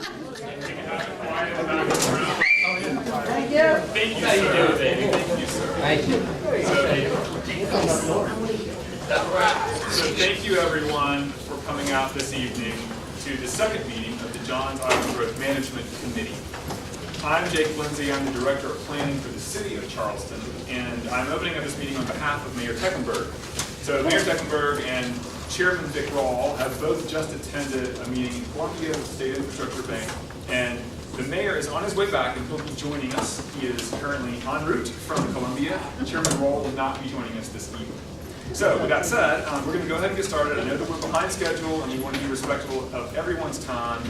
Thank you. Thank you, sir. Thank you, sir. Thank you. So thank you, everyone, for coming out this evening to the second meeting of the Johns Island Growth Management Committee. I'm Jake Lindsay. I'm the Director of Planning for the City of Charleston, and I'm opening up this meeting on behalf of Mayor Teckenberg. So Mayor Teckenberg and Chairman Vic Rawl have both just attended a meeting in Columbia with the State Infrastructure Bank, and the mayor is on his way back and he'll be joining us. He is currently en route from Columbia. Chairman Rawl will not be joining us this evening. So with that said, we're going to go ahead and get started. I know that we're behind schedule and we want to be respectful of everyone's time.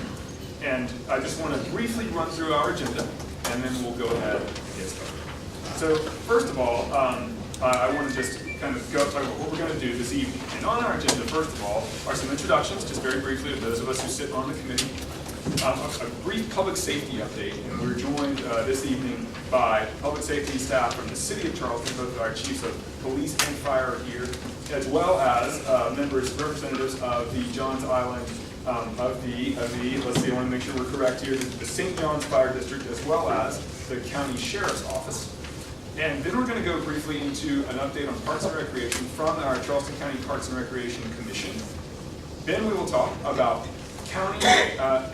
And I just want to briefly run through our agenda and then we'll go ahead and get started. So first of all, I want to just kind of go talk about what we're going to do this evening. And on our agenda, first of all, are some introductions, just very briefly to those of us who sit on the committee. A brief public safety update, and we're joined this evening by public safety staff from the City of Charleston. Both our chiefs of police and fire are here, as well as representatives of the Johns Island, let's see, I want to make sure we're correct here, the St. John's Fire District, as well as the County Sheriff's Office. And then we're going to go briefly into an update on Parks and Recreation from our Charleston County Parks and Recreation Commission. Then we will talk about county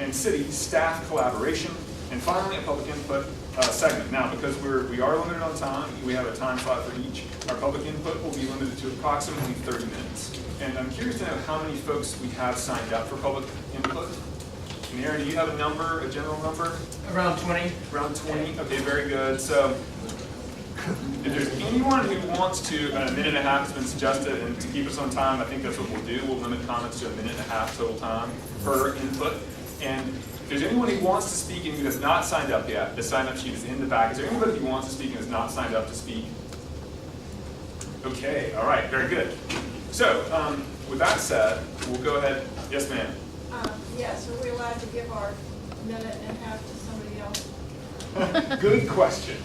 and city staff collaboration, and finally a public input segment. Now, because we are limited on time, we have a time slot for each. Our public input will be limited to approximately 30 minutes. And I'm curious to know how many folks we have signed up for public input. And Aaron, do you have a number, a general number? Around 20. Around 20? Okay, very good. So if there's anyone who wants to, a minute and a half has been suggested, and to keep us on time, I think that's what we'll do. We'll limit comments to a minute and a half total time per input. And if there's anyone who wants to speak and who has not signed up yet, the sign-up sheet is in the back. Is there anybody who wants to speak and has not signed up to speak? Okay, all right, very good. So, with that said, we'll go ahead. Yes, ma'am. Yes, are we allowed to give our minute and a half to somebody else? Good question.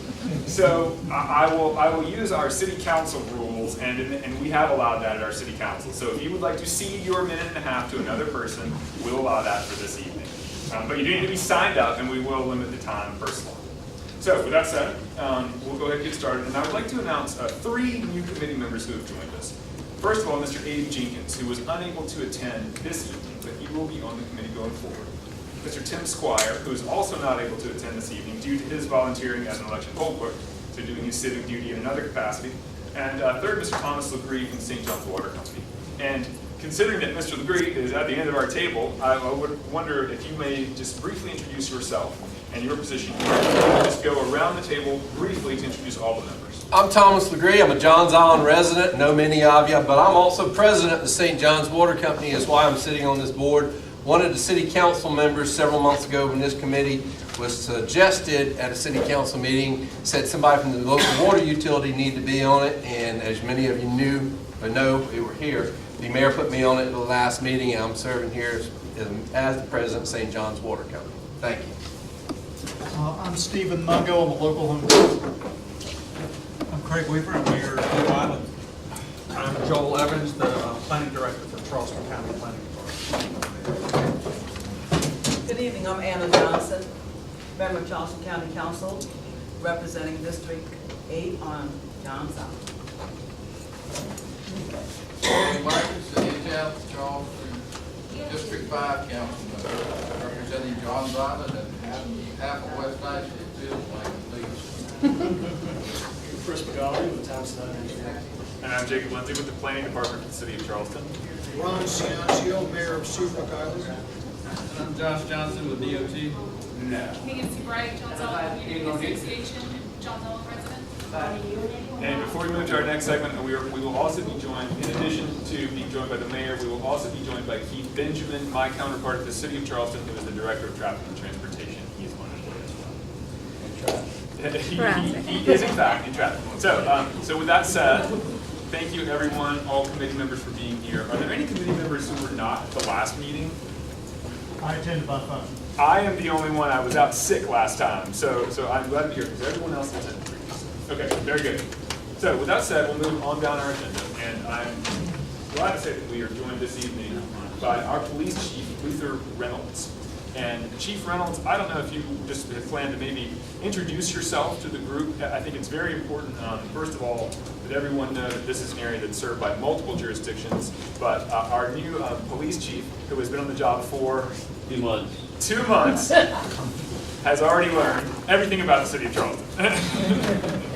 So I will use our city council rules, and we have allowed that at our city council. So if you would like to cede your minute and a half to another person, we'll allow that for this evening. But you do need to be signed up, and we will limit the time per slot. So with that said, we'll go ahead and get started. And I would like to announce 3 new committee members who have joined us. First of all, Mr. Abe Jenkins, who was unable to attend this evening, but he will be on the committee going forward. Mr. Tim Squire, who is also not able to attend this evening due to his volunteering as an election poll clerk, so doing his civic duty in another capacity. And third, Mr. Thomas LeGree from St. John's Water Company. And considering that Mr. LeGree is at the end of our table, I would wonder if you may just briefly introduce yourself and your position here. Just go around the table briefly to introduce all the members. I'm Thomas LeGree. I'm a Johns Island resident, know many of you, but I'm also president of the St. John's Water Company. Is why I'm sitting on this board. One of the city council members several months ago when this committee was suggested at a city council meeting, said somebody from the local water utility needed to be on it, and as many of you knew or know, we were here, the mayor put me on it at the last meeting, and I'm serving here as the president of St. John's Water Company. Thank you. I'm Stephen Mungo. I'm a local home. I'm Craig Weaver. I'm Mayor of Blue Island. I'm Joel Evans, the Planning Director for Charleston County Planning Department. Good evening, I'm Anna Johnson, member of Charleston County Council, representing District 8 on Johns Island. Marcus, City of Charleston, District 5 Councilman, representing Johns Island and half of West Nashville, Chris McGauley with Thompson Island. And I'm Jacob Lindsay with the Planning Department for the City of Charleston. Ron Ciancio, Mayor of Seabrook Island. And I'm Josh Johnson with DOT. No. Megan C. Bright, Johns Island Community Association, Johns Island resident. And before we move to our next segment, we will also be joined, in addition to being joined by the mayor, we will also be joined by Keith Benjamin, my counterpart at the City of Charleston, who is the Director of Traffic and Transportation. He is on his way as well. He is, in fact, in traffic. So with that said, thank you, everyone, all committee members for being here. Are there any committee members who were not at the last meeting? I attended by phone. I am the only one. I was out sick last time, so I'm glad to be here because everyone else attended previously. Okay, very good. So with that said, we'll move on down our agenda, and I'm glad to say that we are joined this evening by our police chief, Luther Reynolds. And Chief Reynolds, I don't know if you just plan to maybe introduce yourself to the group. I think it's very important, first of all, that everyone know that this is an area that's served by multiple jurisdictions, but our new police chief, who has been on the job for 2 months. 2 months, has already learned everything about the city of Charleston.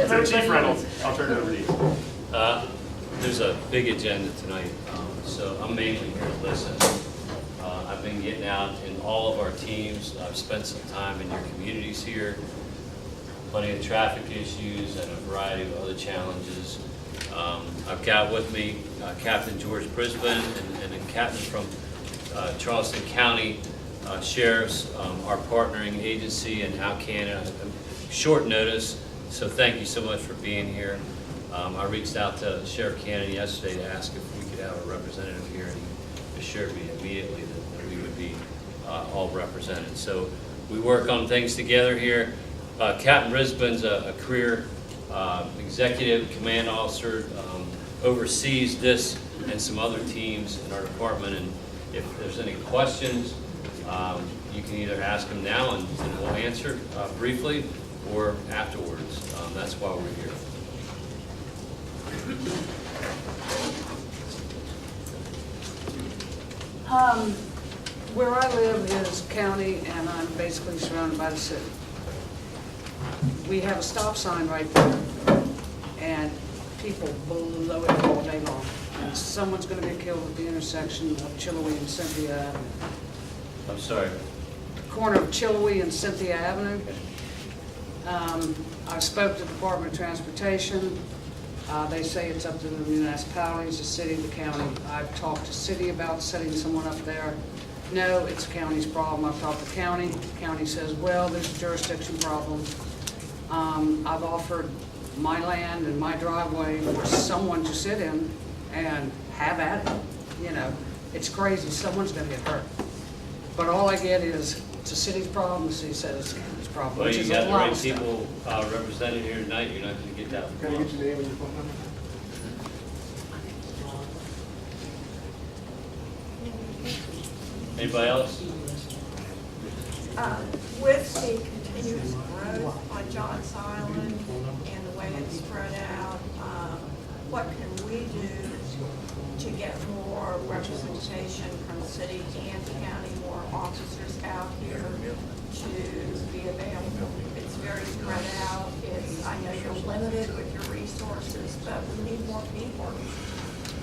So Chief Reynolds, I'll turn it over to you. There's a big agenda tonight, so I'm mainly here to listen. I've been getting out in all of our teams. I've spent some time in your communities here, plenty of traffic issues and a variety of other challenges. I've got with me Captain George Brisbane and a captain from Charleston County Sheriffs, our partnering agency in Alcana, short notice, so thank you so much for being here. I reached out to Sheriff Cannon yesterday to ask if we could have a representative here, and he assured me immediately that we would be all represented. So we work on things together here. Captain Brisbane's a career executive command officer, oversees this and some other teams in our department, and if there's any questions, you can either ask him now and we'll answer briefly, or afterwards. That's why we're here. Where I live is county, and I'm basically surrounded by the city. We have a stop sign right there, and people blow it all day long. And someone's going to get killed at the intersection of Chillowee and Cynthia Avenue. I'm sorry. Corner of Chillowee and Cynthia Avenue. I spoke to the Department of Transportation. They say it's up to the municipalities, the city, the county. I've talked to city about setting someone up there. No, it's the county's problem. I've talked to county. The county says, well, there's a jurisdiction problem. I've offered my land and my driveway for someone to sit in and have at it. You know, it's crazy. Someone's going to get hurt. But all I get is, it's the city's problem. The city says it's the county's problem, Well, which you is got a the lot right of stuff. people represented here tonight. You're not going to get that. Can I get your name and your phone number? Anybody else? With the continuous growth on Johns Island and the way it's spread out, what can we do to get more representation from city and county, more officers out here to be available? It's very spread out. I know you're limited with your resources, but we need more people.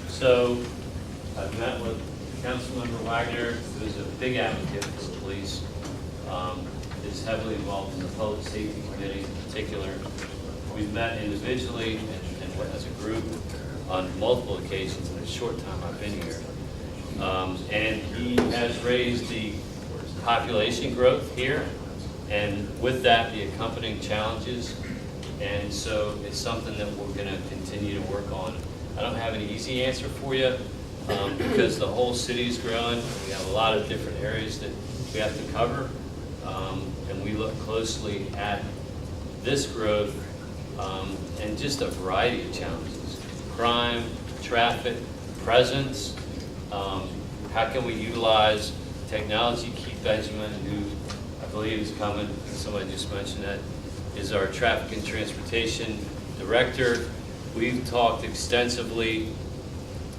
So I've met with Councilmember Wagner, who is a big advocate for the police, is heavily involved in the Public Safety Committee in particular. We've met individually and as a group on multiple occasions in the short time I've been here. And he has raised the population growth here, and with that, the accompanying challenges. And so it's something that we're going to continue to work on. I don't have an easy answer for you because the whole city's growing. We have a lot of different areas that we have to cover, and we look closely at this growth and just a variety of challenges: crime, traffic, presence. How can we utilize technology? Keith Benjamin, who I believe is coming, somebody just mentioned that, is our traffic and transportation director. We've talked extensively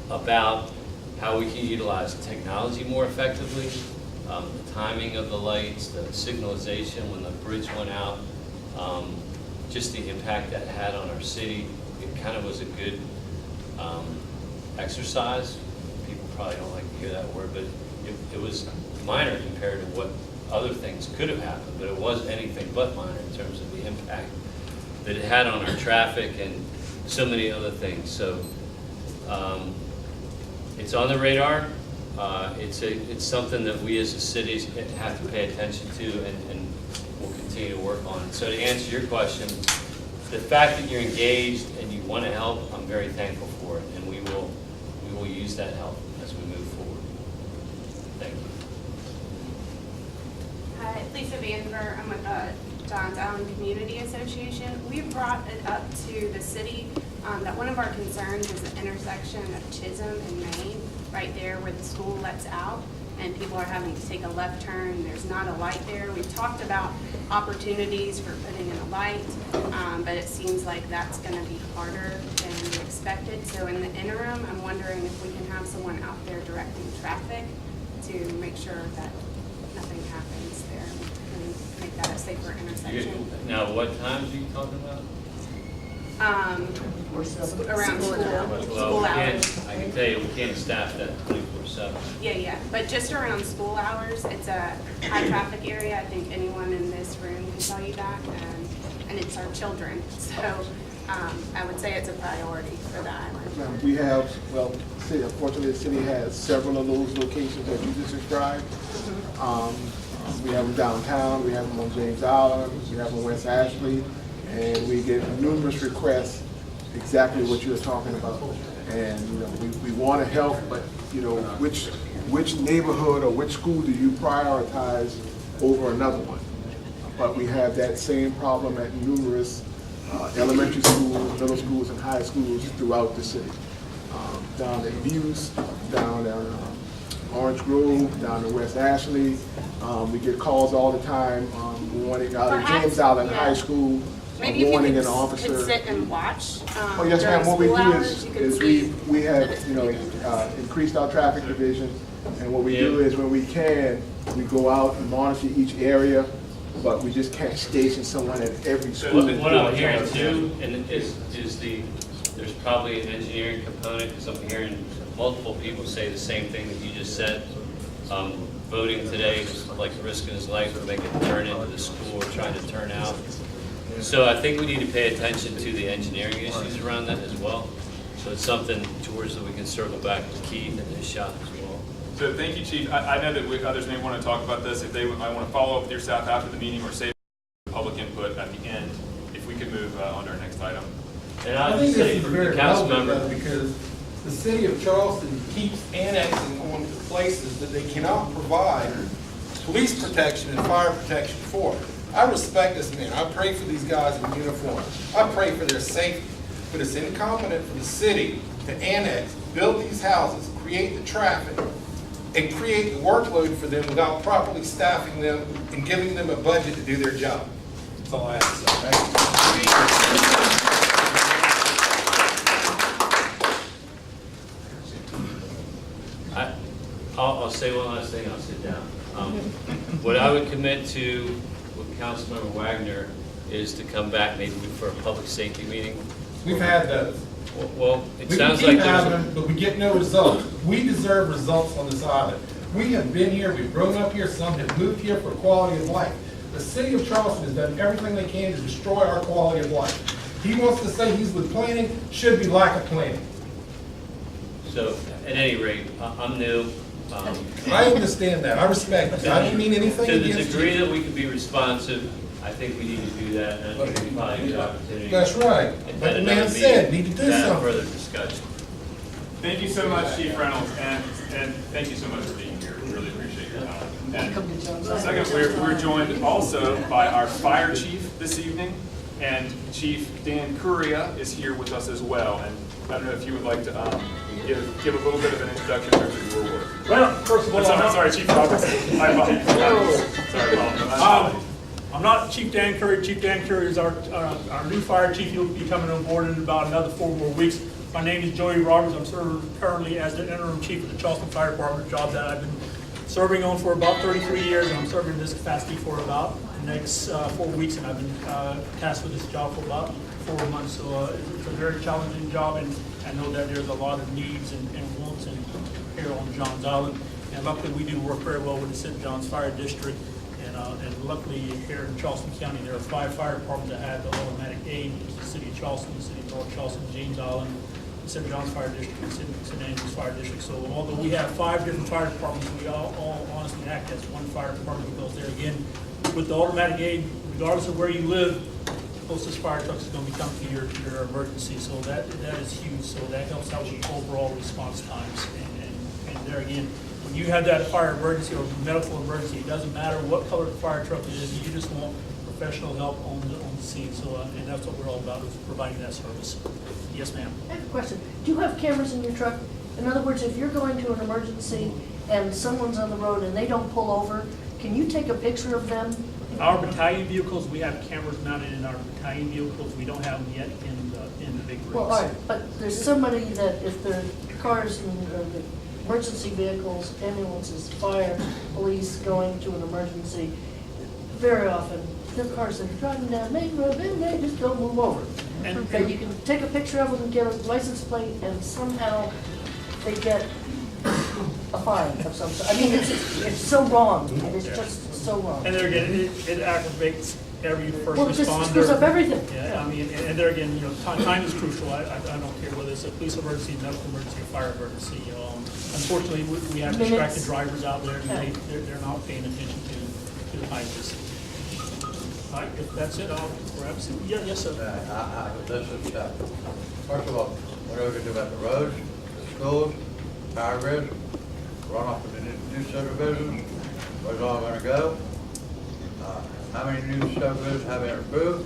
about how we can utilize technology more effectively, the timing of the lights, the signalization when the bridge went out, just the impact that had on our city. It kind of was a good exercise. People probably don't like to hear that word, but it was minor compared to what other things could have happened, but it was anything but minor in terms of the impact that it had on our traffic and so many other things. So it's on the radar. It's something that we as a city have to pay attention to and we'll continue to work on. So to answer your question, the fact that you're engaged and you want to help, I'm very thankful for it, and we will use that help as we move forward. Thank you. Hi, Lisa Vandiver. I'm with the Johns Island Community Association. We brought it up to the city that one of our concerns is the intersection of Chisholm and Main, right there where the school lets out. and people are having to take a left turn. There's not a light there. We've talked about opportunities for putting in a light, but it seems like that's going to be harder than we expected. So in the interim, I'm wondering if we can have someone out there directing traffic to make sure that nothing happens there and make that a safer intersection. Now, what times are you talking about? Around school Well, hours. I can tell you, we can't staff that 24/7. Yeah, but just around school hours, it's a high traffic area. I think anyone in this room can tell you that, and it's our children. So I would say it's a priority for the island. We have, well, unfortunately, the city has several of those locations that you just described. We have them downtown, we have them on James Island, we have them in West Ashley, and we get numerous requests exactly what you're talking about. And, you know, we want to help, but, you know, which neighborhood or which school do you prioritize over another one? But we have that same problem at numerous elementary schools, middle schools, and high schools throughout the city. Down in Buse, down in Orange Grove, down in West Ashley. We get calls all the time, wanting out of James Island High School, Maybe if you wanting could, an officer. could sit and watch Oh, yes, ma'am. during What we school do hours, you could is see we that have, it's you know, pretty increased our traffic division, and what we do is when we can, we go out and monitor each area, but we just can't station someone at every school. What I'm hearing too, and is there's probably an engineering component, because I'm hearing multiple people say the same thing that you just said. Voting today was like risking his life to make a turn into the school or trying to turn out. So I think we need to pay attention to the engineering issues around that as well. So it's something, George, that we can circle back to Keith and his shop as well. So thank you, Chief. I know that others may want to talk about this. If they might want to follow up with your staff after the meeting or save public input at the end, if we could move on to our next item. And I I'll think just this say is for very the council relevant member, though, because the city of Charleston keeps annexing on to places that they cannot provide police protection and fire protection for. I respect this man. I pray for these guys in uniform. I pray for their safety. But it's incompetent for the city to annex, build these houses, create the traffic, and create the workload for them without properly staffing them and giving them a budget to do their job. That's all I have to say. Thank you. I'll say one last thing, I'll sit down. What I would commit to with Councilmember Wagner is to come back maybe for a public safety meeting. We've had those. Well, it We sounds keep like having there's, them, but we get no results. We deserve results on this island. We have been here, we've grown up here, some have moved here for quality of life. The city of Charleston has done everything they can to destroy our quality of life. He wants to say he's with planning, should be lack of planning. so at any rate, I'm new. I understand that, I respect it. I didn't mean anything To the against degree you. that we can be responsive, I think we need to do that, and I think we probably need the opportunity. That's right. And But the another man said, meeting need to do have something. further discussion. Thank you so much, Chief Reynolds, and thank you so much for being here. We really appreciate your time. And second, we're joined also by our fire chief this evening, and Chief Dan Curia is here with us as well. And I don't know if you would like to give a little bit of an introduction in terms of your work. Well, first of all, I'm sorry, Chief Roberts. I apologize. Sorry, Paul. I'm not Chief Dan Curry. Chief Dan Curry is our new fire chief. He'll be coming on board in about another 4 more weeks. My name is Joey Roberts. I'm serving currently as the interim chief of the Charleston Fire Department, a job that I've been serving on for about 33 years, and I'm serving in this capacity for about the next 4 weeks, and I've been tasked with this job for about 4 months. So it's a very challenging job, and I know that there's a lot of needs and wants here on Johns Island. And luckily, we do work very well with the St. John's Fire District. And luckily, here in Charleston County, there are 5 fire departments that have the automatic aid. The city of Charleston, the city of North Charleston, James Island, the St. John's Fire District, and St. Andrews Fire District. So although we have 5 different fire departments, we all honestly act as one fire department, because there again, with the automatic aid, regardless of where you live, the closest fire truck is going to be coming to your emergency. So that is huge. So that helps out with overall response times. And there again, when you have that fire emergency or medical emergency, it doesn't matter what color the fire truck is, you just want professional help on the scene. So, and that's what we're all about, is providing that service. Yes, ma'am. I have a question. Do you have cameras in your truck? In other words, if you're going to an emergency and someone's on the road and they don't pull over, can you take a picture of them? Our battalion vehicles, we have cameras mounted in our battalion vehicles. We don't have them yet in the big rigs. Well, all right, but there's somebody that if their cars and the emergency vehicles, ambulances, fire, police going to an emergency, very often, their cars are driving down Main Road, and they just don't move over. And- Okay, you can take a picture of them and get a license plate, and somehow they get a fine of some sort. I mean, it's so wrong. It is just so wrong. And there again, it aggravates every first Well, it just responder. screws up everything. Yeah, I mean, and there again, time is crucial. I don't care whether it's a police emergency, medical emergency, or fire emergency. Unfortunately, we have distracted drivers out there, and they're not paying attention to the highways. All right, if that's it, I'll grab some. Yeah, yes, sir. This is, first of all, what are we gonna do about the roads, the schools, power grids, runoff of the new subdivisions? Where's it all gonna go? How many new subdivisions have been approved?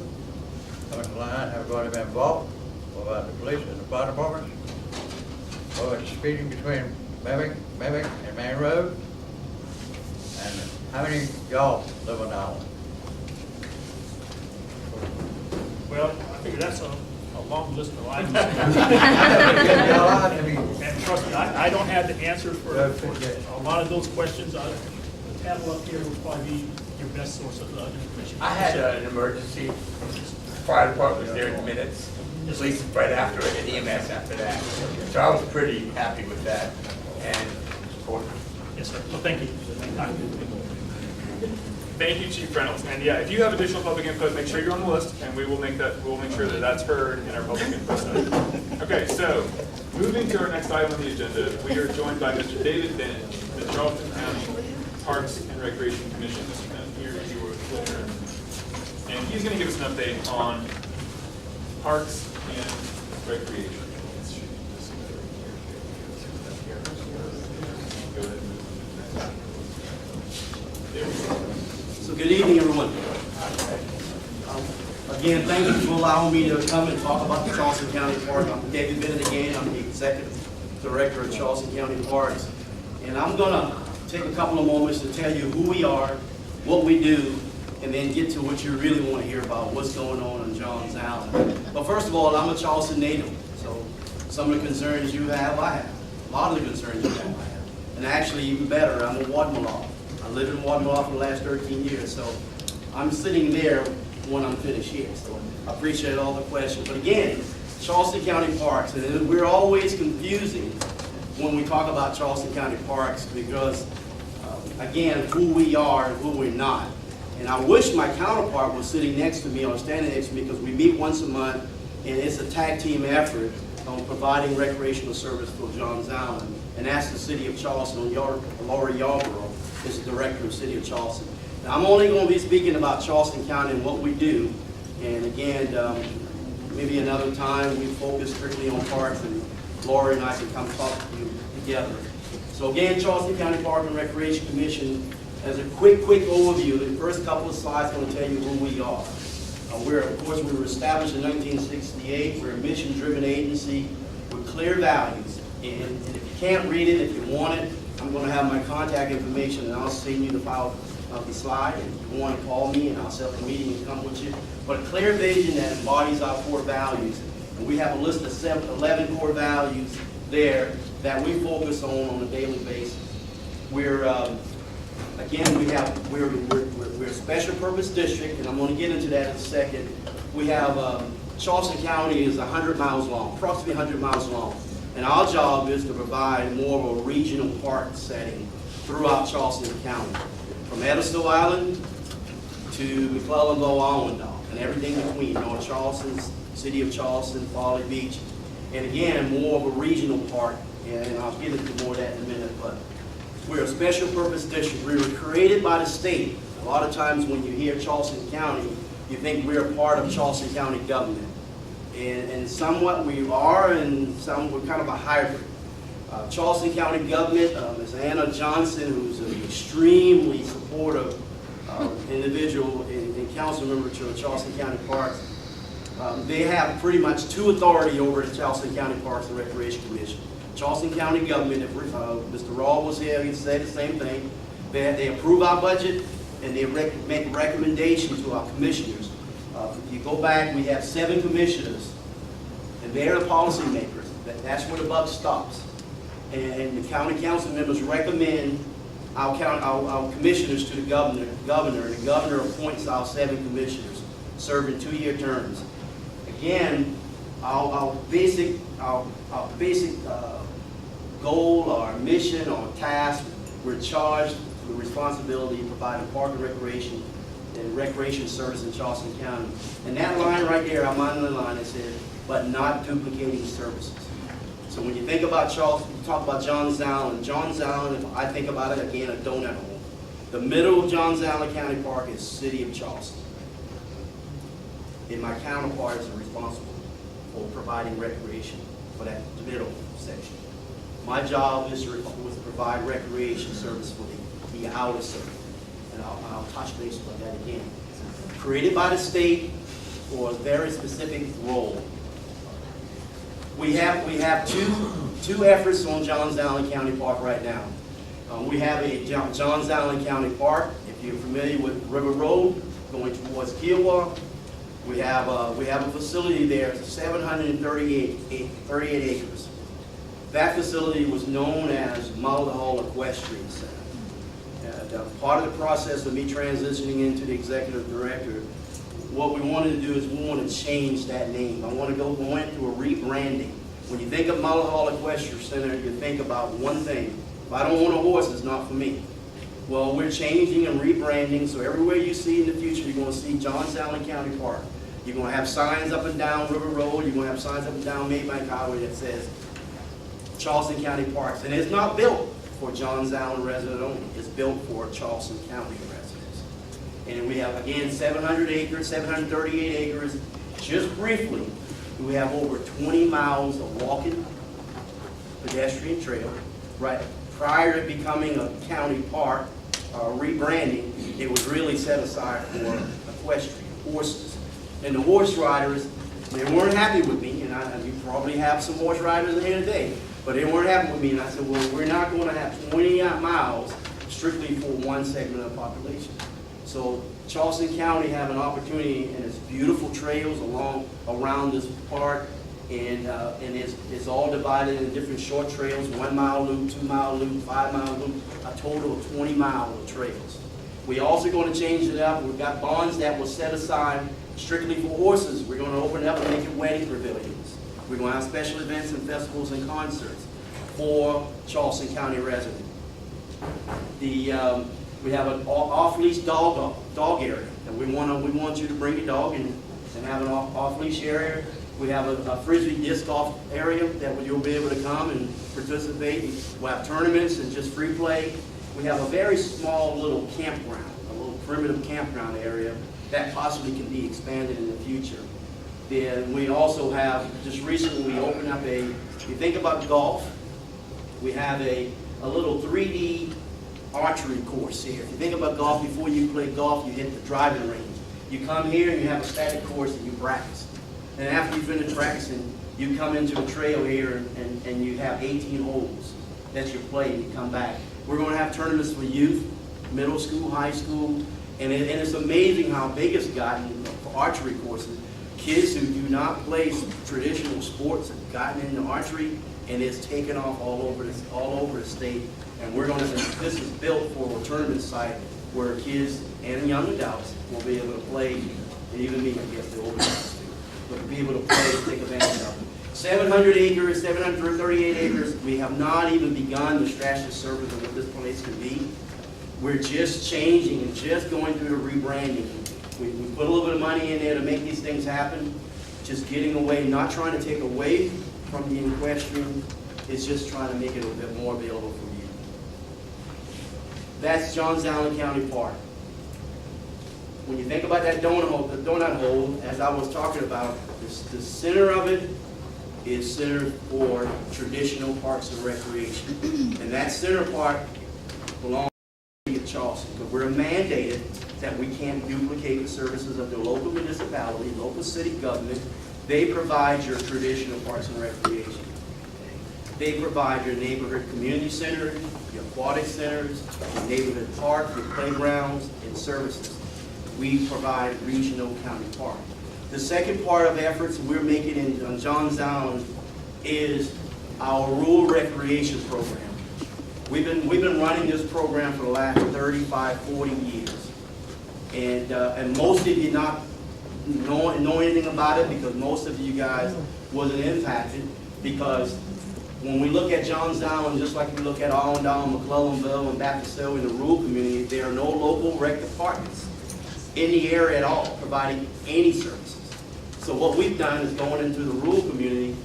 How much land have already been bought? What about the police and the fire departments? What about the speeding between Memick and Main Road? And how many y'all live on the island? Well, I figure that's a long list of items. And trust me, I don't have the answers for a lot of those questions. The panel up here would probably be your best source of information. I had an emergency. Fire department was there in minutes. Police right after it, and EMS after that. So I was pretty happy with that and supportive. Yes, sir. Well, thank you. Thank you, Chief Reynolds. And yeah, if you have additional public input, make sure you're on the list, and we will make sure that that's heard in our public input study. Okay, so moving to our next item on the agenda, we are joined by Mr. David Bennett, the Charleston County Parks and Recreation Commission. Mr. Bennett, here you were with her. And he's going to give us an update on parks and recreation. Go ahead. There we go. So good evening, everyone. Again, thank you for allowing me to come and talk about the Charleston County Park. I'm David Bennett again. I'm the Executive Director of Charleston County Parks. And I'm going to take a couple of moments to tell you who we are, what we do, and then get to what you really want to hear about, what's going on Johns Island. But first of all, I'm a Charleston native, so some of the concerns you have, I have. A lot of the concerns you have, I have. And actually, even better, I'm a Wadmalaw. I lived in Wadmalaw for the last 13 years, so I'm sitting there when I'm finished here. So I appreciate all the questions. But again, Charleston County Parks, and we're always confusing when we talk about Charleston County Parks because, again, who we are and who we're not. And I wish my counterpart was sitting next to me or standing next to me because we meet once a month and it's a tag team effort on providing recreational service for Johns Island. And that's the city of Charleston. Laura Yarborough is the director of the city of Charleston. Now, I'm only going to be speaking about Charleston County and what we do. And again, maybe another time we focus strictly on parks and Laura and I can come talk to you together. So again, Charleston County Park and Recreation Commission, as a quick overview, the first couple of slides are going to tell you who we are. Of course, we were established in 1968. We're a mission-driven agency with clear values. And if you can't read it, if you want it, I'm going to have my contact information and I'll send you the file of the slide. And if you want to call me and I'll set up a meeting and come with you. But a clear vision that embodies our core values. And we have a list of 11 core values there that we focus on a daily basis. We're again, we're a special purpose district, and I'm going to get into that in a second. We have Charleston County is 100 miles long, approximately 100 miles long, and our job is to provide more of a regional park setting throughout Charleston County, from Edisto Island to McClellan-Low-Allendale, and everything between North Charleston, City of Charleston, Folly Beach, and again, more of a regional park, and I'll get into more of that in a minute, but we're a special purpose district. We were created by the state. A lot of times when you hear Charleston County, you think we're a part of Charleston County government. And somewhat we are, and some we're kind of a hybrid. Charleston County government, Ms. Anna Johnson, who's an extremely supportive individual and council member to Charleston County Parks, they have pretty much two authority over the Charleston County Parks and Recreation Commission. Charleston County government, if Mr. Rawl was here, he'd say the same thing. They approve our budget and they make a recommendation to our commissioners. If you go back, we have 7 commissioners and they're the policy makers. That's where the buck stops. And the county council members recommend our commissioners to the governor, and the governor appoints our 7 commissioners, serving 2-year terms. Again, our basic goal, our mission, our task, we're charged with the responsibility of providing park and recreation service in Charleston County. And that line right there, I'm on the line that says, but not duplicating services. So when you think about Charleston, you talk about Johns Island. Johns Island, if I think about it, again, a donut hole. The middle of Johns Island County Park is City of Charleston. And my counterparts are responsible for providing recreation for that middle section. My job is to provide recreation service for the outer circle. And I'll touch base on that again. Created by the state for a very specific role. We have two efforts on Johns Island County Park right now. We have a Johns Island County Park. If you're familiar with River Road going towards Kiowa, we have a facility there, 738 acres. That facility was known as Mulder Hall Equestrian Center. Part of the process of me transitioning into the executive director, what we wanted to do is we want to change that name. I want to go into a rebranding. When you think of Mulder Hall Equestrian Center, you think about one thing. If I don't own a horse, it's not for me. Well, we're changing and rebranding, so everywhere you see in the future, you're going to see Johns Island County Park. You're going to have signs up and down River Road. You're going to have signs up and down Maybank Highway that says Charleston County Parks. And it's not built for Johns Island resident only. It's built for Charleston County residents. And we have, again, 700 acres, 738 acres. Just briefly, we have over 20 miles of walking pedestrian trail. Right prior to becoming a county park, rebranding, it was really set aside for equestrian horses. And the horse riders, they weren't happy with me, and you probably have some horse riders in here today, but they weren't happy with me, and I said, well, we're not going to have 20 miles strictly for one segment of the population. So Charleston County have an opportunity, and it's beautiful trails around this park, and it's all divided into different short trails, 1 mile loop, 2 mile loop, 5 mile loop, a total of 20 miles of trails. We're also going to change it up. We've got bonds that were set aside strictly for horses. We're going to open it up and make it wedding pavilions. We're going to have special events and festivals and concerts for Charleston County residents. We have an off-leash dog area, and we want you to bring your dog and have an off-leash area. We have a frisbee disc golf area that you'll be able to come and participate. We'll have tournaments and just free play. We have a very small little campground, a little primitive campground area that possibly can be expanded in the future. Then we also have, just recently we opened up you think about golf, we have a little 3D archery course here. If you think about golf, before you play golf, you hit the driving range. You come here and you have a static course and you practice. And after you finish practicing, you come into the trail here and you have 18 holes that you play and you come back. We're going to have tournaments for youth, middle school, high school, and it's amazing how big it's gotten for archery courses. Kids who do not play traditional sports have gotten into archery, and it's taken off all over the state. And this is built for a tournament site where kids and young adults will be able to play, and even me, I guess, the older ones too, but be able to play and take advantage of it. 700 acres, 738 acres. We have not even begun to scratch the surface of what this place can be. We're just changing and just going through the rebranding. We put a little bit of money in there to make these things happen. Just getting away, not trying to take away from the equestrian. It's just trying to make it a bit more available for you. That's Johns Island County Park. When you think about that donut hole, as I was talking about, the center of it is centered for traditional parks and recreation. And that center part belongs to the city of Charleston, because we're mandated that we can't duplicate the services of the local municipality, local city government. They provide your traditional parks and recreation. They provide your neighborhood community center, your aquatic centers, your neighborhood park, your playgrounds, and services. We provide regional county park. The second part of efforts we're making on Johns Island is our rural recreation program. We've been running this program for the last 35, 40 years. And most of you not know anything about it because most of you guys wasn't impacted, because when we look at Johns Island, just like we look at Allendale, McClellanville, and Baptistelle in the rural community, there are no local rec departments in the area at all providing any services. So what we've done is going into the rural community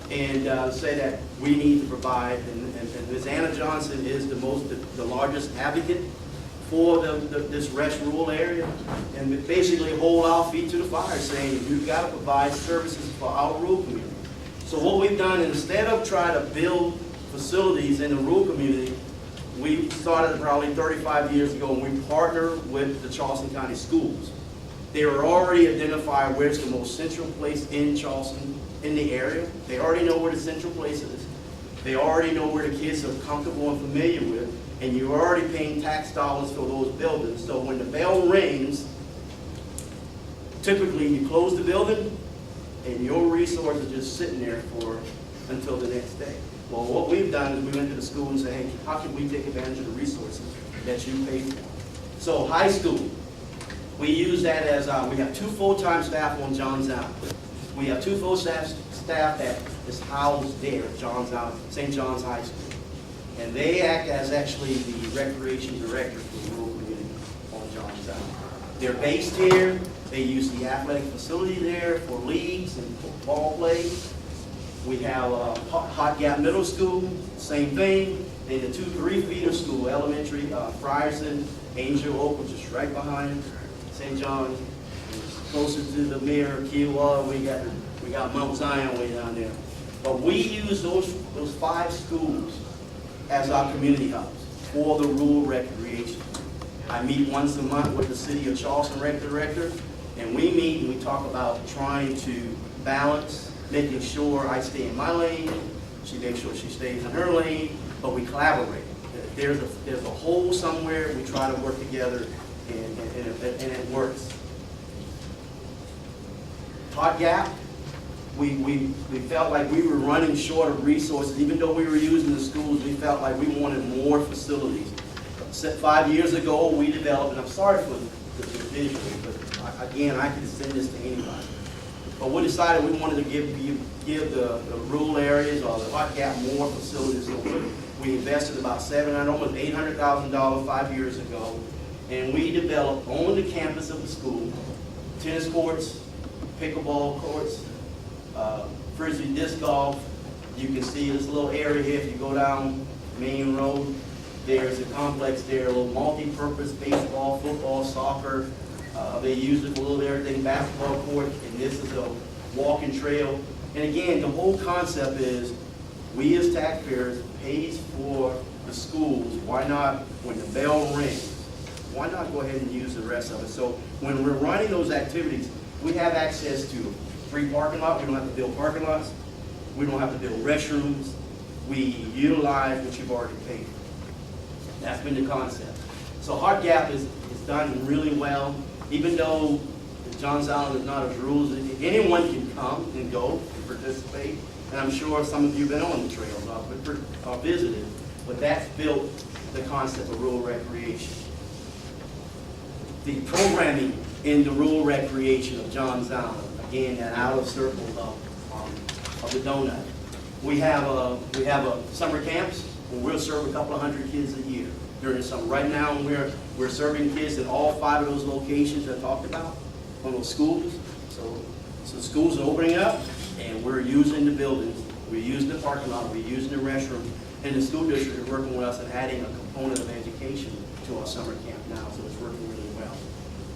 and say that we need to provide, and Ms. Anna Johnson is the largest advocate for this rest rural area, and basically hold our feet to the fire, saying you've got to provide services for our rural community. So what we've done, instead of trying to build facilities in the rural community, we started probably 35 years ago, and we partnered with the Charleston County Schools. They were already identified where's the most central place in Charleston, in the area. They already know where the central place is. They already know where the kids are comfortable and familiar with, and you're already paying tax dollars for those buildings. So when the bell rings, typically you close the building, and your resources are just sitting there until the next day. Well, what we've done is we went to the school and said, hey, how can we take advantage of the resources that you paid for? So high school, we use that as, we have 2 full-time staff on Johns Island. We have 2 full staff that is housed there at Johns Island, St. John's High School. And they act as actually the recreation director for the rural community on Johns Island. They're based here. They use the athletic facility there for leagues and ball play. We have Hot Gap Middle School, same thing. Then the 2-3 feeder school, elementary, Frierson, Angel Oak, which is right behind St. John's. Closer to the mayor, Kiowa, we got Mount Zion way down there. But we use those 5 schools as our community hubs for the rural recreation. I meet once a month with the City of Charleston Rec Director, and we meet and we talk about trying to balance, making sure I stay in my lane, she makes sure she stays in her lane, but we collaborate. If there's a hole somewhere, we try to work together, and it works. Hot Gap, we felt like we were running short of resources. Even though we were using the schools, we felt like we wanted more facilities. 5 years ago, we developed, and I'm sorry for the visual, but again, I can send this to anybody. But we decided we wanted to give the rural areas or the Hot Gap more facilities. So we invested about almost $800,000 5 years ago, and we developed on the campus of the school tennis courts, pickleball courts, frisbee disc golf. You can see this little area here. If you go down Main Road, there's a complex there, a little multi-purpose baseball, football, soccer. They use it for a little everything, basketball court, and this is a walking trail. And again, the whole concept is we as taxpayers pays for the schools. Why not, when the bell rings, why not go ahead and use the rest of it? So when we're running those activities, we have access to free parking lot. We don't have to build parking lots. We don't have to build restrooms. We utilize what you've already paid for. That's been the concept. So Hot Gap is done really well, even though Johns Island is not as rules. Anyone can come and go and participate. And I'm sure some of you have been on the trails or visited, but that's built the concept of rural recreation. The programming in the rural recreation of Johns Island, again, that outer circle of the donut. We have summer camps where we'll serve a couple of hundred kids a year during the summer. Right now, we're serving kids in all 5 of those locations I talked about, on those schools. So schools are opening up, and we're using the buildings, we're using the parking lot, we're using the restroom, and the school district is working with us and adding a component of education to our summer camp now, so it's working really well.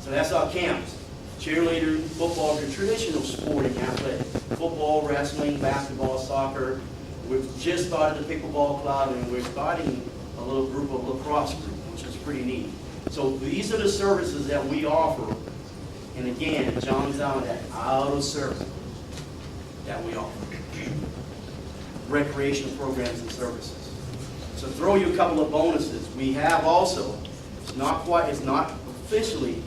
So that's our camps. Cheerleader, football, the traditional sporting athletic, football, wrestling, basketball, soccer. We've just started the pickleball club, and we're starting a little group of lacrosse group, which is pretty neat. So these are the services that we offer, and again, Johns Island, that out of service that we offer. recreational programs and services. So throw you a couple of bonuses. We have also, it's not officially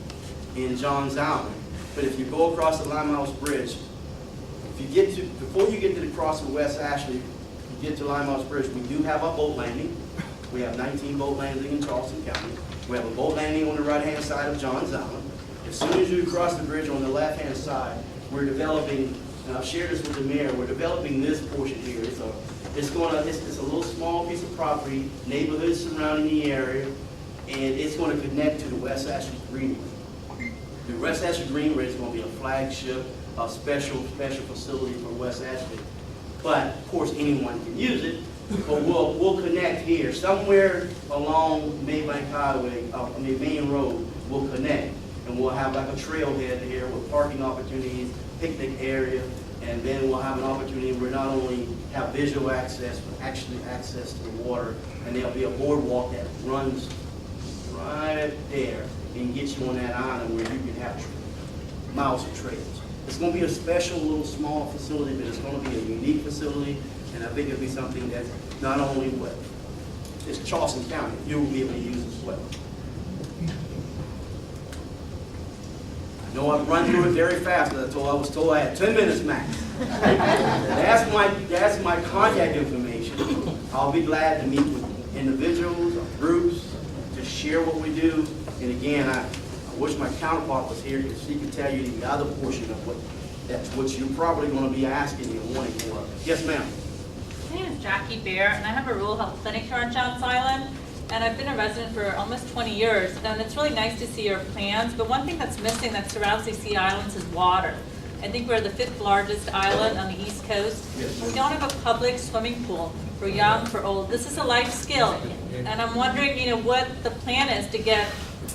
in Johns Island, but if you go across the Limehouse Bridge, before you get to the crossing of West Ashley, you get to Limehouse Bridge, we do have a boat landing. We have 19 boat landings in Charleston County. We have a boat landing on the right-hand side of Johns Island. As soon as you cross the bridge on the left-hand side, we're developing, and I've shared this with the mayor, we're developing this portion here. It's a little small piece of property, neighborhoods surrounding the area, and it's going to connect to the West Ashley Greenway. The West Ashley Greenway is going to be a flagship, a special facility for West Ashley. But of course, anyone can use it. But we'll connect here somewhere along Maybank Highway, Main Road. We'll connect, and we'll have like a trailhead here with parking opportunities, picnic area, and then we'll have an opportunity where not only have visual access, but actually access to the water, and there'll be a boardwalk that runs right there and gets you on that island where you can have miles of trails. It's going to be a special little small facility, but it's going to be a unique facility, and I think it'll be something that's not only what it's Charleston County, you will be able to use as well. I know I've run through it very fast, but I was told I had 10 minutes max. That's my contact information. I'll be glad to meet with individuals or groups to share what we do. And again, I wish my counterpart was here because she could tell you the other portion of what you're probably going to be asking and wanting for. Yes, ma'am. My name is Jackie Bear, and I have a rural health clinic here on Johns Island. And I've been a resident for almost 20 years, and it's really nice to see your plans. But one thing that's missing that surrounds these sea islands is water. I think we're the 5th largest island on the East Coast. We don't have a public swimming pool for young, for old. This is a life skill, and I'm wondering, what the plan is to get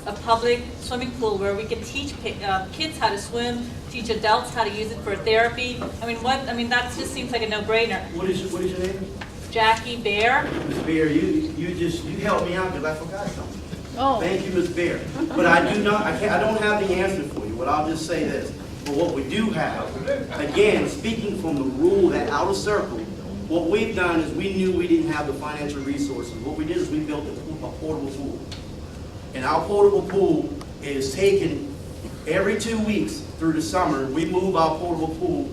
a public swimming pool where we can teach kids how to swim, teach adults how to use it for therapy. That just seems like a no-brainer. What is your name? Jackie Bear. Ms. Bear, you helped me out because I forgot something. Oh. Thank you, Ms. Bear. But I don't have the answer for you. But I'll just say this. But what we do have, again, speaking from the rule, that outer circle, what we've done is we knew we didn't have the financial resources. What we did is we built a portable pool. And our portable pool is taken every 2 weeks through the summer. We move our portable pool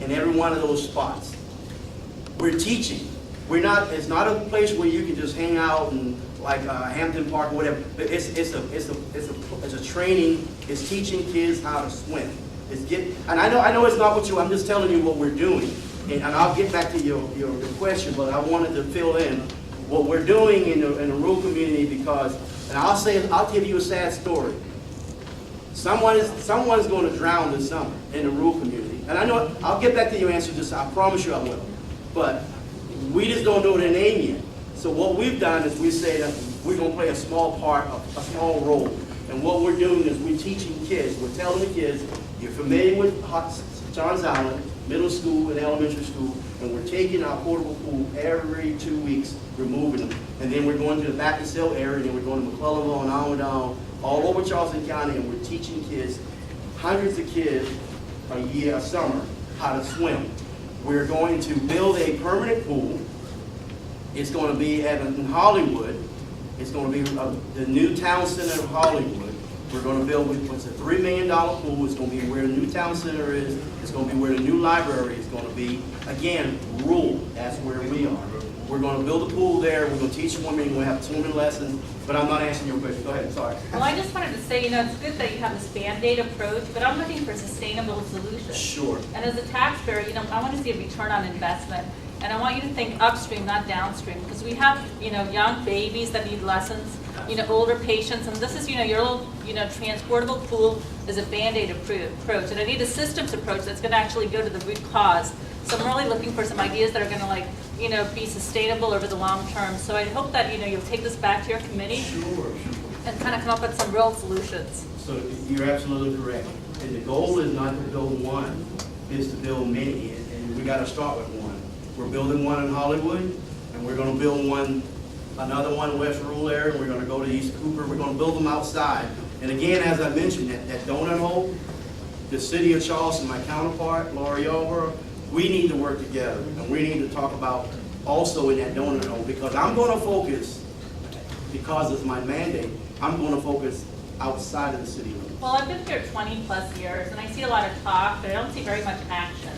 in every one of those spots. We're teaching. It's not a place where you can just hang out and like Hampton Park or whatever. It's a training. It's teaching kids how to swim. And I know it's not what I'm just telling you what we're doing. And I'll get back to your question, but I wanted to fill in what we're doing in the rural community because, and I'll give you a sad story. Someone's going to drown this summer in the rural community. And I know, I'll get back to your answer, I promise you I will. But we just don't know their name yet. So what we've done is we say that we're going to play a small role. And what we're doing is we're teaching kids. We're telling the kids, you're familiar with Johns Island, middle school and elementary school, and we're taking our portable pool every 2 weeks, removing them. And then we're going to the Baptist Hill area, and then we're going to McClellanville and on down, all over Charleston County, and we're teaching kids, hundreds of kids a summer, how to swim. We're going to build a permanent pool. It's going to be in Hollywood. It's going to be the new town center of Hollywood. We're going to build what's a $3 million pool. It's going to be where the new town center is. It's going to be where the new library is going to be. Again, rural, that's where we are. We're going to build a pool there. We're going to teach swimming. We'll have swimming lessons. But I'm not answering your question. Go ahead. Sorry. Well, I just wanted to say, it's good that you have this Band-Aid approach, but I'm looking for sustainable solutions. Sure. And as a taxpayer, I want to see a return on investment. And I want you to think upstream, not downstream, because we have, young babies that need lessons, older patients, and this is, your little, transportable pool is a Band-Aid approach. And I need a systems approach that's going to actually go to the root cause. So I'm really looking for some ideas that are going to, be sustainable over the long term. So I hope that, you'll take this back to your committee. Sure. And kind of come up with some real solutions. So you're absolutely correct. And the goal is not to build one, it's to build many. And we got to start with one. We're building one in Hollywood, and we're going to build another one in West Rural area, and we're going to go to East Cooper. We're going to build them outside. And again, as I mentioned, that donut hole, the city of Charleston, my counterpart, Laurie Yarborough, we need to work together, and we need to talk about also in that donut hole, because I'm gonna focus, because it's my mandate, I'm gonna focus outside of the city limits. Well, I've been here 20-plus years, and I see a lot of talk, but I don't see very much action.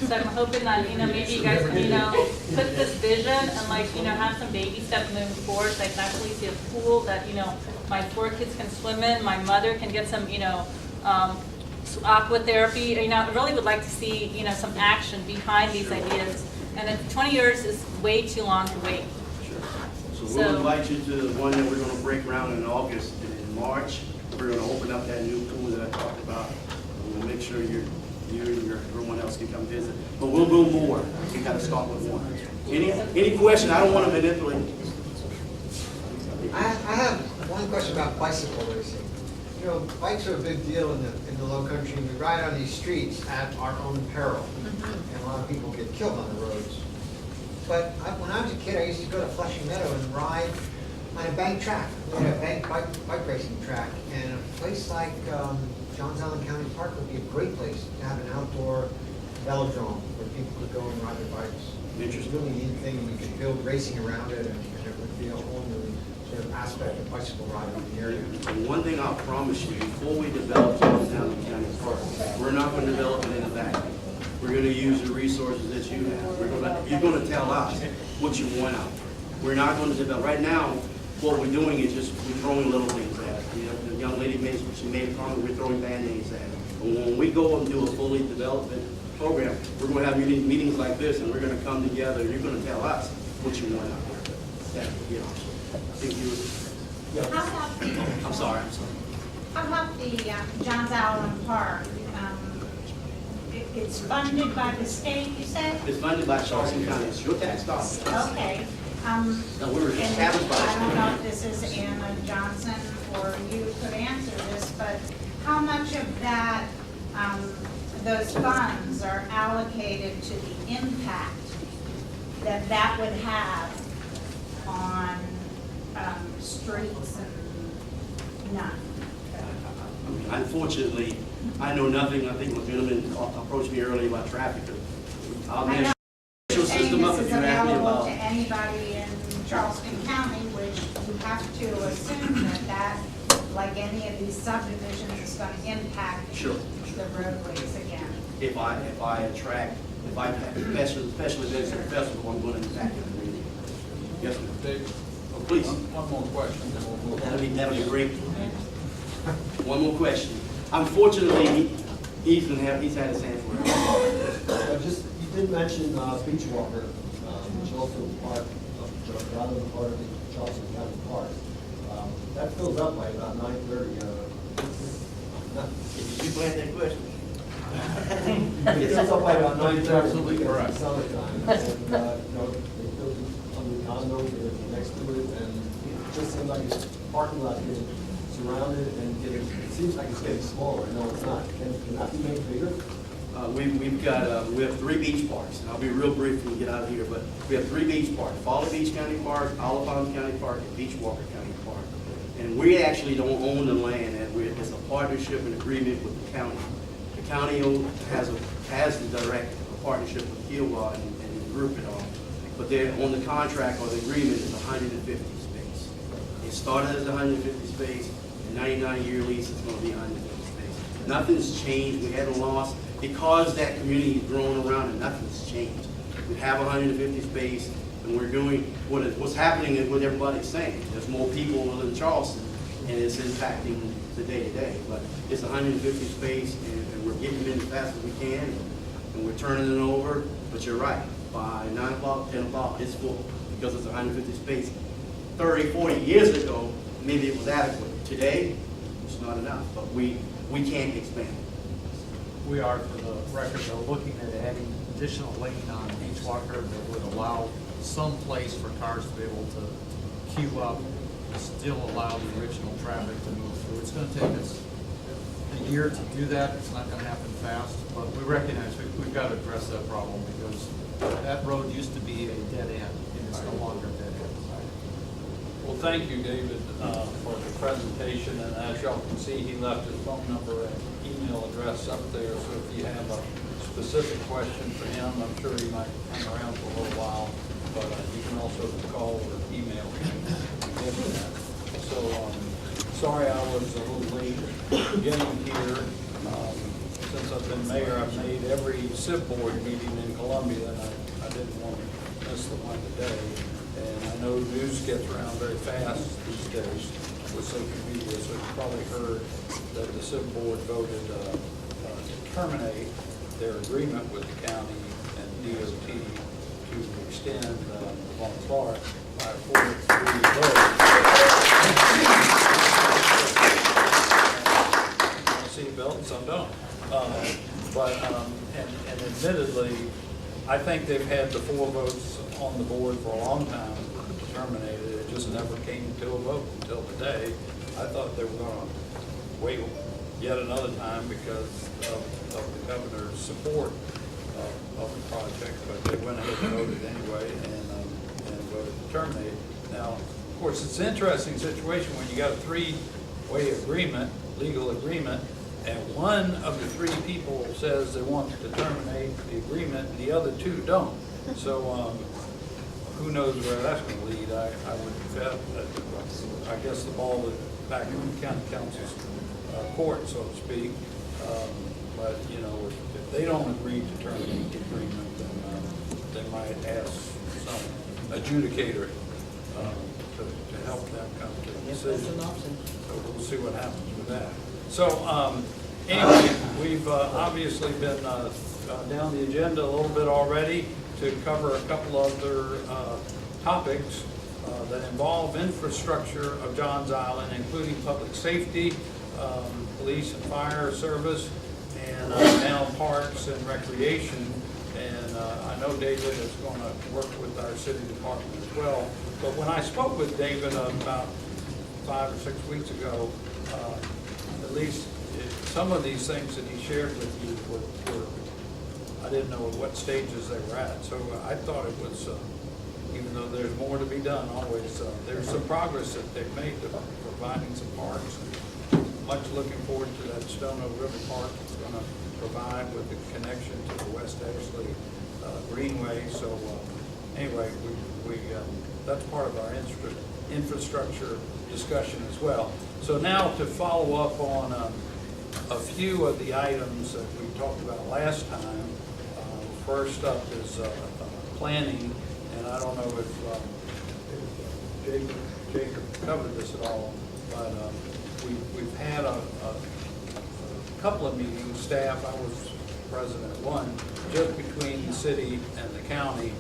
So I'm hoping that, maybe you guys can, put this vision and like, have some baby steps moving forward, so I can actually see a pool that, my 4 kids can swim in, my mother can get some, aqua therapy. I really would like to see, some action behind these ideas. And if 20 years is way too long to wait. So we'll invite you to the one that we're gonna break ground in August, and in March, we're gonna open up that new pool that I talked about. We'll make sure you and everyone else can come visit. But we'll do more. We gotta start with one. Any question? I don't wanna manipulate. I have one question about bicycle racing. Bikes are a big deal in the low country, and we ride on these streets at our own peril. And a lot of people get killed on the roads. But when I was a kid, I used to go to Flushing Meadow and ride on a bank track. We had a bank bike racing track. And a place like Johns Island County Park would be a great place to have an outdoor velodrome where people could go and ride their bikes. It's a really neat thing. We could build racing around it, and it would be a whole new sort of aspect of bicycle riding in the area. And one thing I'll promise you, before we develop Johns Island County Park, we're not gonna develop it in a vacuum. We're gonna use the resources that you have. You're gonna tell us what you want out. We're not gonna develop. Right now, what we're doing is just we're throwing little things at it. The young lady made a comment, we're throwing Band-Aids at it. And when we go and do a fully development program, we're gonna have meetings like this, and we're gonna come together, and you're gonna tell us what you want out there. I think you would. How about the, I'm sorry. how about the Johns Island Park? It's funded by the state, you said? It's funded by Charleston County. It's your tax dollars. Okay. No, we were established by the I don't state. know if this is Anna Johnson or you could answer this, but how much of that, those funds are allocated to the impact that would have on streets and none? Unfortunately, I know nothing. I think the gentleman approached me earlier about traffic. I'll I know your system up this if is you ask me available about. to anybody in Charleston County, which you have to assume that, like any of these subdivisions, is going to impact Sure. the roadways again. If I attract, especially events and festival, I'm going to impact it. Yes, ma'am. David, Oh, please. one more question, then we'll move on. That'll be great. One more question. Unfortunately, he's had his hand for it. You did mention Beach Walker, which is also part of, rather than part of the Charleston County Park. That fills up by about 9:30. Did you plan that question? It fills up by about 9:30. Absolutely correct. It's summertime. And, they built some new condos that are next to it, and it just seems like it's parking lot getting surrounded and it seems like it's getting smaller. No, it's not. Can that be made bigger? We have 3 beach parks, and I'll be real brief when we get out of here, but we have 3 beach parks: Folly Beach County Park, Olive Palm County Park, and Beach Walker County Park. And we actually don't own the land, and it's a partnership and agreement with the county. The county has the direct partnership with Kiowa and group it all, but they're on the contract or the agreement is 150 space. It started as 150 space, and 99-year lease is going to be 150 space. Nothing's changed. We haven't lost. Because that community is growing around and nothing's changed. We have 150 space, and we're doing what's happening is what everybody's saying. There's more people in Charleston, and it's impacting the day-to-day. But it's 150 space, and we're getting them in as fast as we can, and we're turning it over. But you're right, by 9 o'clock, 10 o'clock, it's full because it's 150 space. 30, 40 years ago, maybe it was adequate. Today, it's not enough, but we can't expand. We are, for the record, though, looking at adding additional lane on Beach Walker that would allow some place for cars to be able to queue up, still allow the original traffic to move through. It's going to take us a year to do that. It's not going to happen fast, but we recognize we've got to address that problem because that road used to be a dead end, and it's no longer a dead end. Well, thank you, David, for the presentation, and as y'all can see, he left his phone number and email address up there, so if you have a specific question for him, I'm sure he might hang around for a little while, but you can also call or email him and get to that. So, sorry I was a little late getting here. Since I've been mayor, I've made every civ board meeting in Columbia, and I didn't want to miss the one today. And I know news gets around very fast these days with social media, so you've probably heard that the civ board voted to terminate their agreement with the county and DOT to extend Long Clark by a 4-3 vote. Seatbelt and some don't. And admittedly, I think they've had the 4 votes on the board for a long time to terminate it. It just never came to a vote until today. I thought they were going to wait yet another time because of the governor's support of the project, but they went ahead and voted anyway and voted to terminate. Now, of course, it's an interesting situation when you got a 3-way agreement, legal agreement, and one of the 3 people says they want to terminate the agreement, and the other 2 don't. So who knows where that's going to lead? I would bet that, I guess the ball is back in the county council's court, so to speak. But you know, if they don't agree to terminate the agreement, then they might ask some adjudicator to help them come to a decision. That's an option. So we'll see what happens with that. So anyway, we've obviously been down the agenda a little bit already to cover a couple other topics that involve infrastructure of Johns Island, including public safety, police and fire service, and now parks and recreation. And I know David is going to work with our city department as well. But when I spoke with David about 5 or 6 weeks ago, at least some of these things that he shared with you were I didn't know what stages they were at. So I thought it was, even though there's more to be done always, there's some progress that they've made to providing some parks. Much looking forward to that Stono River Park. It's going to provide with the connection to the West Ashley Greenway. So anyway, that's part of our infrastructure discussion as well. So now to follow up on a few of the items that we talked about last time. First up is planning, and I don't know if Jacob covered this at all, but we've had a couple of meetings, staff, I was present at one, just between the city and the county,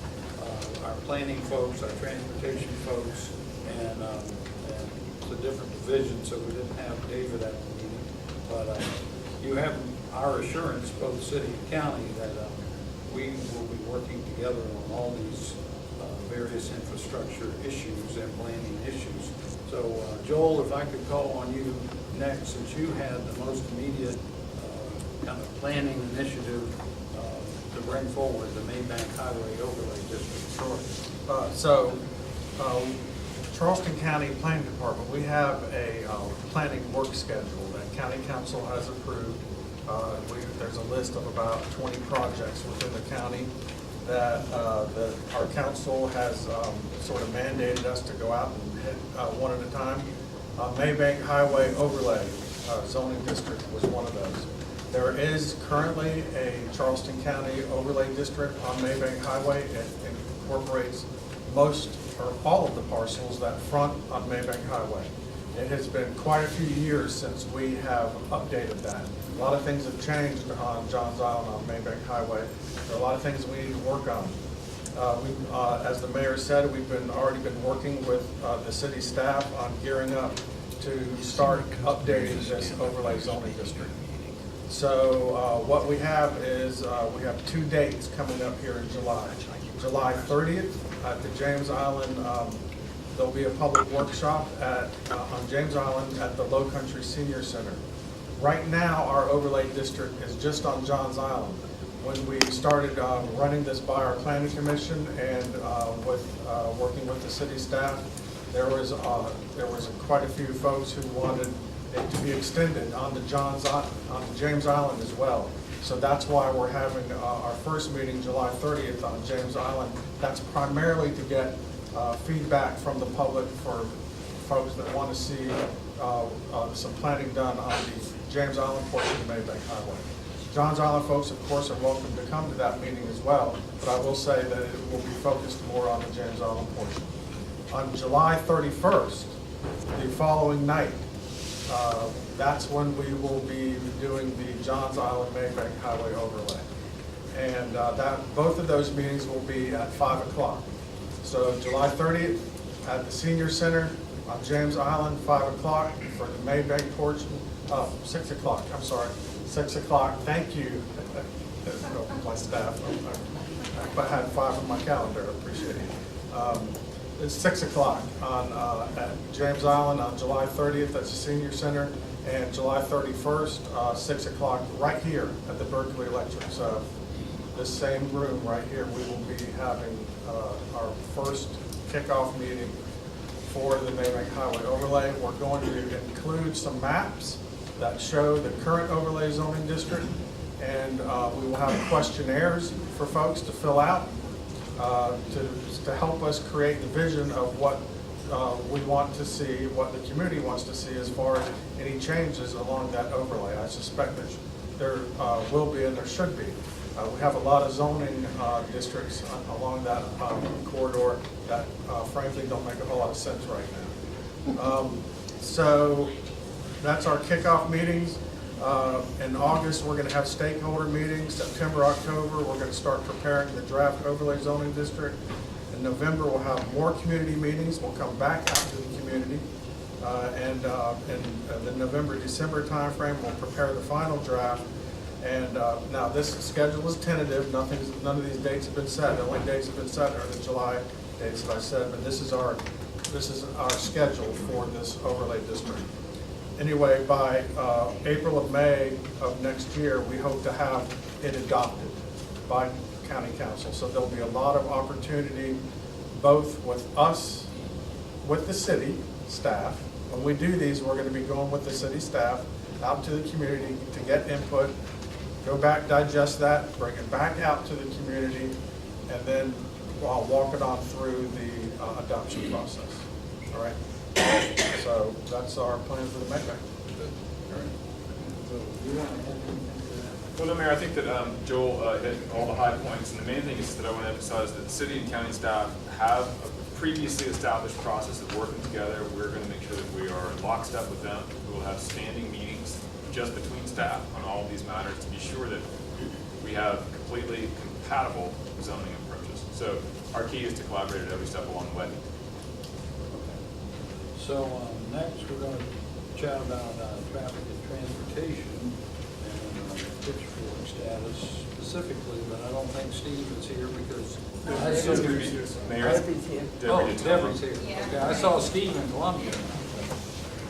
our planning folks, our transportation folks, and it's a different division, so we didn't have David at the meeting. But you have our assurance, both city and county, that we will be working together on all these various infrastructure issues and planning issues. So Joel, if I could call on you next, since you had the most immediate kind of planning initiative to bring forward the Maybank Highway Overlay District. Sure. Charleston County Planning Department, we have a planning work schedule that County Council has approved. There's a list of about 20 projects within the county that our council has sort of mandated us to go out and hit one at a time. Maybank Highway Overlay Zoning District was one of those. There is currently a Charleston County Overlay District on Maybank Highway. It incorporates most or all of the parcels that front on Maybank Highway. It has been quite a few years since we have updated that. A lot of things have changed on Johns Island on Maybank Highway. There are a lot of things we need to work on. As the mayor said, we've already been working with the city staff on gearing up to start updating this overlay zoning district. So what we have is we have 2 dates coming up here in July. July 30th at the James Island. There'll be a public workshop on James Island at the Low Country Senior Center. Right now, our overlay district is just on Johns Island. When we started running this by our planning commission and working with the city staff, there was quite a few folks who wanted it to be extended onto James Island as well. So that's why we're having our first meeting July 30th on James Island. That's primarily to get feedback from the public for folks that want to see some planning done on the James Island portion of Maybank Highway. Johns Island folks, of course, are welcome to come to that meeting as well, but I will say that it will be focused more on the James Island portion. On July 31st, the following night, that's when we will be doing the Johns Island Maybank Highway overlay. And both of those meetings will be at 5 o'clock. So July 30th at the Senior Center on James Island, 5 o'clock for the Maybank portion. 6 o'clock, I'm sorry, 6 o'clock. Thank you, my staff. I had 5 on my calendar, I appreciate it. It's 6 o'clock at James Island on July 30th, that's the Senior Center, and July 31st, 6 o'clock, right here at the Berkeley Electric. So this same room right here, we will be having our first kickoff meeting for the Maybank Highway overlay. We're going to include some maps that show the current overlay zoning district, and we will have questionnaires for folks to fill out to help us create the vision of what we want to see, what the community wants to see as far as any changes along that overlay. I suspect that there will be and there should be. We have a lot of zoning districts along that corridor that frankly don't make a whole lot of sense right now. So that's our kickoff meetings. In August, we're going to have stakeholder meetings. September, October, we're going to start preparing the draft overlay zoning district. In November, we'll have more community meetings. We'll come back out to the community. And in the November, December timeframe, we'll prepare the final draft. And now this schedule is tentative. None of these dates have been set. The only dates that have been set are the July dates that I said. But this is our schedule for this overlay district. Anyway, by April or May of next year, we hope to have it adopted by County Council. So there'll be a lot of opportunity, both with us, with the city staff. When we do these, we're going to be going with the city staff out to the community to get input, go back, digest that, bring it back out to the community, and then walk it on through the adoption process. All right? So that's our plan for the Maybank. Well, no, Mayor, I think that Joel hit all the high points, and the main thing is that I want to emphasize that the city and county staff have a previously established process of working together. We're going to make sure that we are in lockstep with them. We will have standing meetings just between staff on all of these matters to be sure that we have completely compatible zoning approaches. So our key is to collaborate at every step along the way. So next, we're going to chat about traffic and transportation and pitchfork status specifically, but I don't think Steve is here because I saw Debbie's here. Debbie's here. Yeah. Okay, I saw Steve in Columbia.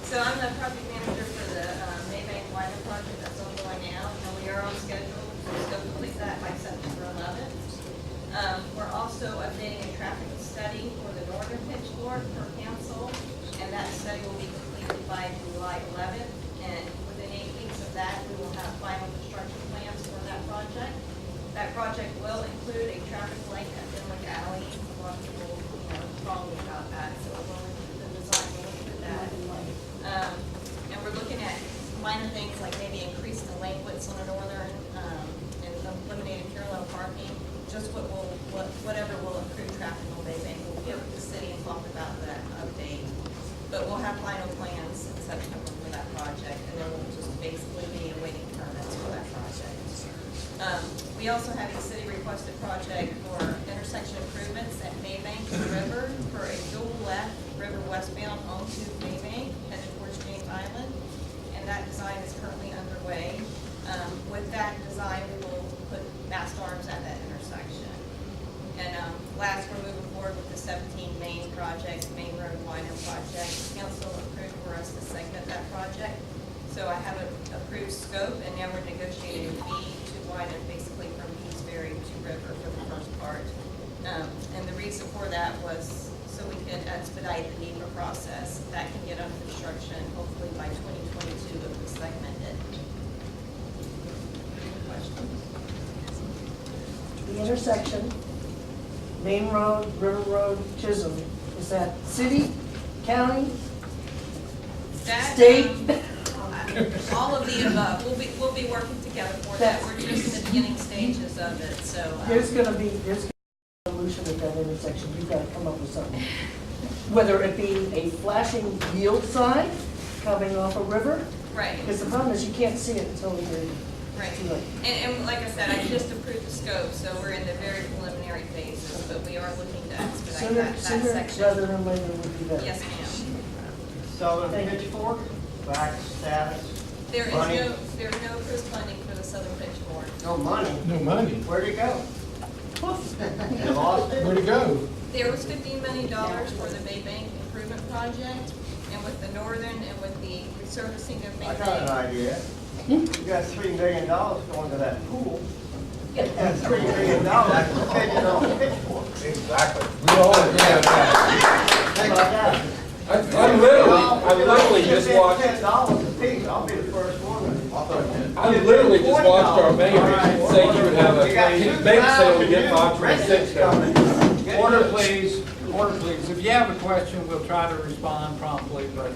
So I'm the project manager for the Maybank Wider project that's ongoing now, and we are on schedule to complete that by September 11th. We're also updating a traffic study for the northern pitch floor for council, and that study will be completed by July 11th. And within 8 weeks of that, we will have final construction plans for that project. That project will include a traffic light at Denwick Alley. A lot of people, calling me about that, so the design will include that. And we're looking at minor things like maybe increasing the lane widths on the northern and eliminating parallel parking. Just whatever will improve traffic on Maybank. We'll get with the city and talk about that update. But we'll have final plans in September for that project, and then we'll just basically be awaiting permits for that project. We also have a city requested project for intersection improvements at Maybank and River for a dual left river westbound onto Maybank headed towards James Island, and that design is currently underway. With that design, we will put mast arms at that intersection. And last, we're moving forward with the 17 Main project, Main Road Wider project. Council approved for us to segment that project. So I have an approved scope, and now we're negotiating a fee to widen basically from Peaceberry to River for the first part. And the reason for that was so we could expedite the NEPA process. That can get under construction hopefully by 2022 if we segment it. Any questions? the intersection, Main Road, River Road, Chisholm. Is that city, county, That, state? All of the above. We'll be working together for that. We're just in the beginning stages of it, so. There's gonna be a solution at that intersection. You've got to come up with something. Whether it be a flashing yield sign coming off a river. Right. Because the problem is you can't see it until you're Right. too late. And like I said, I just approved the scope, so we're in the very preliminary phases, but we are looking to expedite that Sooner section. rather than later would be better. Yes, ma'am. Southern Thank you. Pitchfork, back status. There's Money? no approved funding for the Southern Pitchfork. No money. No money. Where'd it go? You lost it? Where'd it go? There was $15 million for the Bay Bank improvement project, and with the northern and with the resurfacing of Bay I got an Bank. idea. You got $3 million going to that pool. That's $3 million spending on Pitchfork. Exactly. We all agree on that. Think about that. I literally just watched, $10 a piece, I'll be the first one. I literally just watched our mayor say he would have a bake sale to get 526 going. Order, please. Order, please. If you have a question, we'll try to respond promptly, but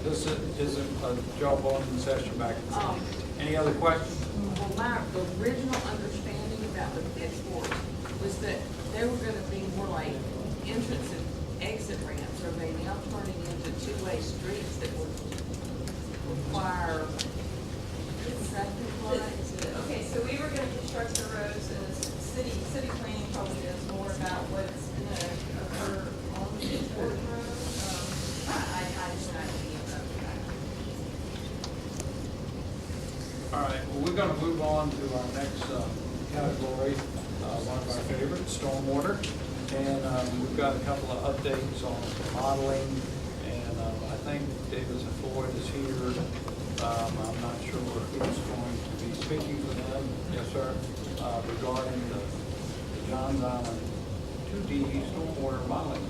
this isn't a job on session back. Any other questions? Well, my original understanding about the pitchfork was that they were gonna be more like entrance and exit ramps, or they now turning into two-way streets that would require traffic lights. Okay, so we were gonna construct the roads, and the city planning probably knows more about what's gonna occur on the Pitchfork Road. I just not idea about that. All right, well, we're going to move on to our next category, one of our favorites, stormwater. And we've got a couple of updates on modeling, and I think Davis and Floyd is here. I'm not sure who's going to be speaking for them, yes, sir, regarding the Johns Island 2D stormwater modeling.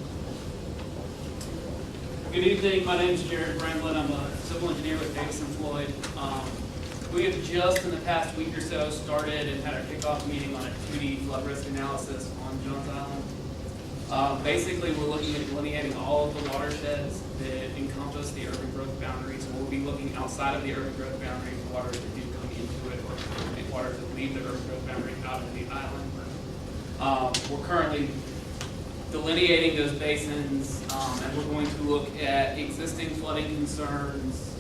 Good evening, my name is Jared Bramblin. I'm a civil engineer with Davis and Floyd. We have just in the past week or so started and had our kickoff meeting on a 2D flood risk analysis on Johns Island. Basically, we're looking at delineating all of the watersheds that encompass the urban growth boundaries. And we'll be looking outside of the urban growth boundary for waters that do come into it, or waters that leave the urban growth boundary out of the island. We're currently delineating those basins, and we're going to look at existing flooding concerns,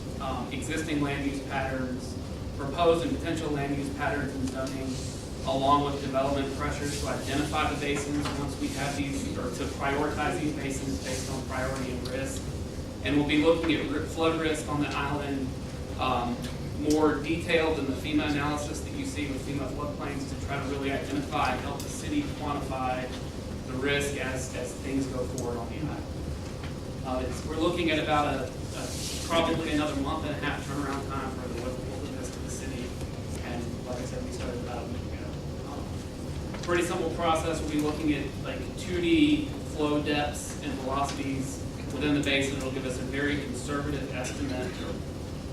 existing land use patterns, proposed and potential land use patterns and zoning, along with development pressures to identify the basins once we have these, or to prioritize these basins based on priority and risk. And we'll be looking at flood risk on the island more detailed than the FEMA analysis that you see with FEMA floodplains, to try to really identify and help the city quantify the risk as things go forward on the island. We're looking at about probably another month and a half turnaround time for the risk to the city. And like I said, we started about a week ago. Pretty simple process. We'll be looking at like 2D flow depths and velocities within the basin. It'll give us a very conservative estimate, or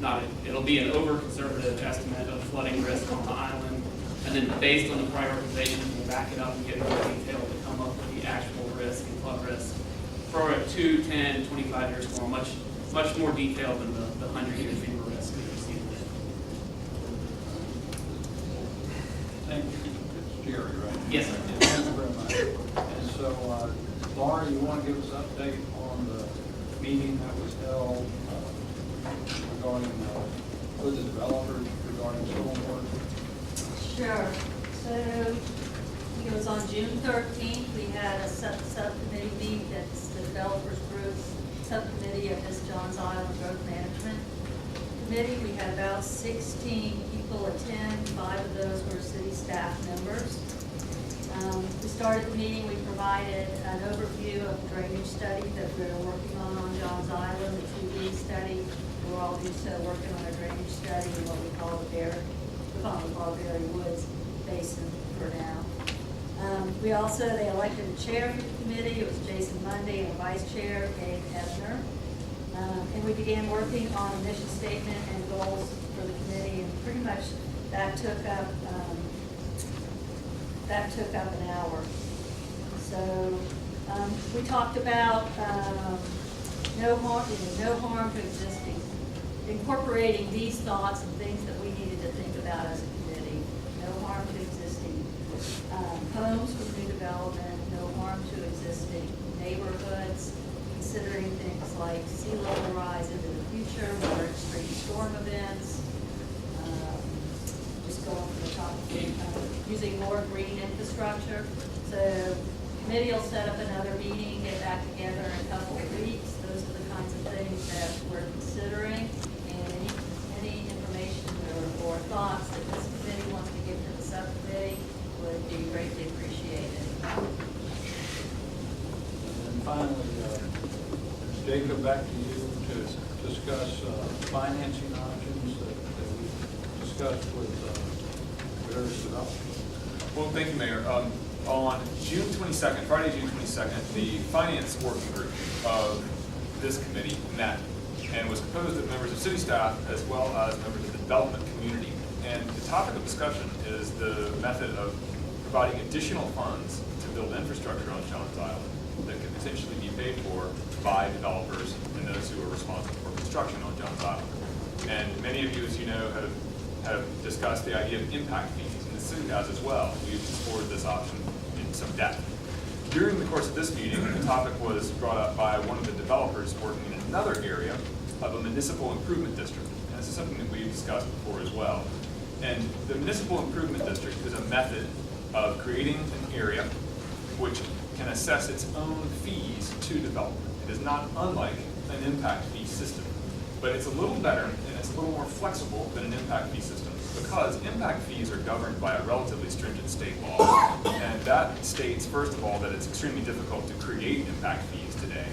not, it'll be an over-conservative estimate of flooding risk on the island. And then based on the prioritization, we'll back it up and get more detail to come up with the actual risk and flood risk for a 2, 10, 25-year storm, much more detailed than the 100-year FEMA risk that you see. Thank you. It's Jerry, right? Yes, sir. Thank you very much. And so, Laura, you want to give us an update on the meeting that was held regarding, with the developers regarding stormwater? Sure. So it was on June 13th. We had a subcommittee meet. That's the developers group subcommittee of this Johns Island Growth Management Committee. We had about 16 people attend. 5 of those were city staff members. We started the meeting. We provided an overview of the drainage study that we're working on Johns Island, the 2D study. We're all just working on a drainage study in what we call the Barberry Woods Basin for now. They elected a chair for the committee. It was Jason Mundy, and a vice chair, Dave Ebner. And we began working on a mission statement and goals for the committee, and pretty much that took up that took up an hour. So we talked about no harm to existing, incorporating these thoughts and things that we needed to think about as a committee. No harm to existing homes for new development, no harm to existing neighborhoods, considering things like sea level rise into the future, more extreme storm events, just going from the top, using more green infrastructure. So committee will set up another meeting, get back together in a couple of weeks. Those are the kinds of things that we're considering, and any information or thoughts that this committee wants to give to the subcommittee would be greatly appreciated. And finally, Jacob, back to you to discuss financing options that we discussed with various developers. Well, thank you, Mayor. On June 22nd, Friday, June 22nd, the finance working group of this committee met and was composed of members of city staff as well as members of the development community. And the topic of discussion is the method of providing additional funds to build infrastructure on Johns Island that could potentially be paid for by developers and those who are responsible for construction on Johns Island. And many of you, as you know, have discussed the idea of impact fees, and the city has as well. We've explored this option in some depth. During the course of this meeting, the topic was brought up by one of the developers working in another area of a municipal improvement district. And this is something that we've discussed before as well. And the municipal improvement district is a method of creating an area which can assess its own fees to development. It is not unlike an impact fee system, but it's a little better and it's a little more flexible than an impact fee system because impact fees are governed by a relatively stringent state law. And that states, first of all, that it's extremely difficult to create impact fees today.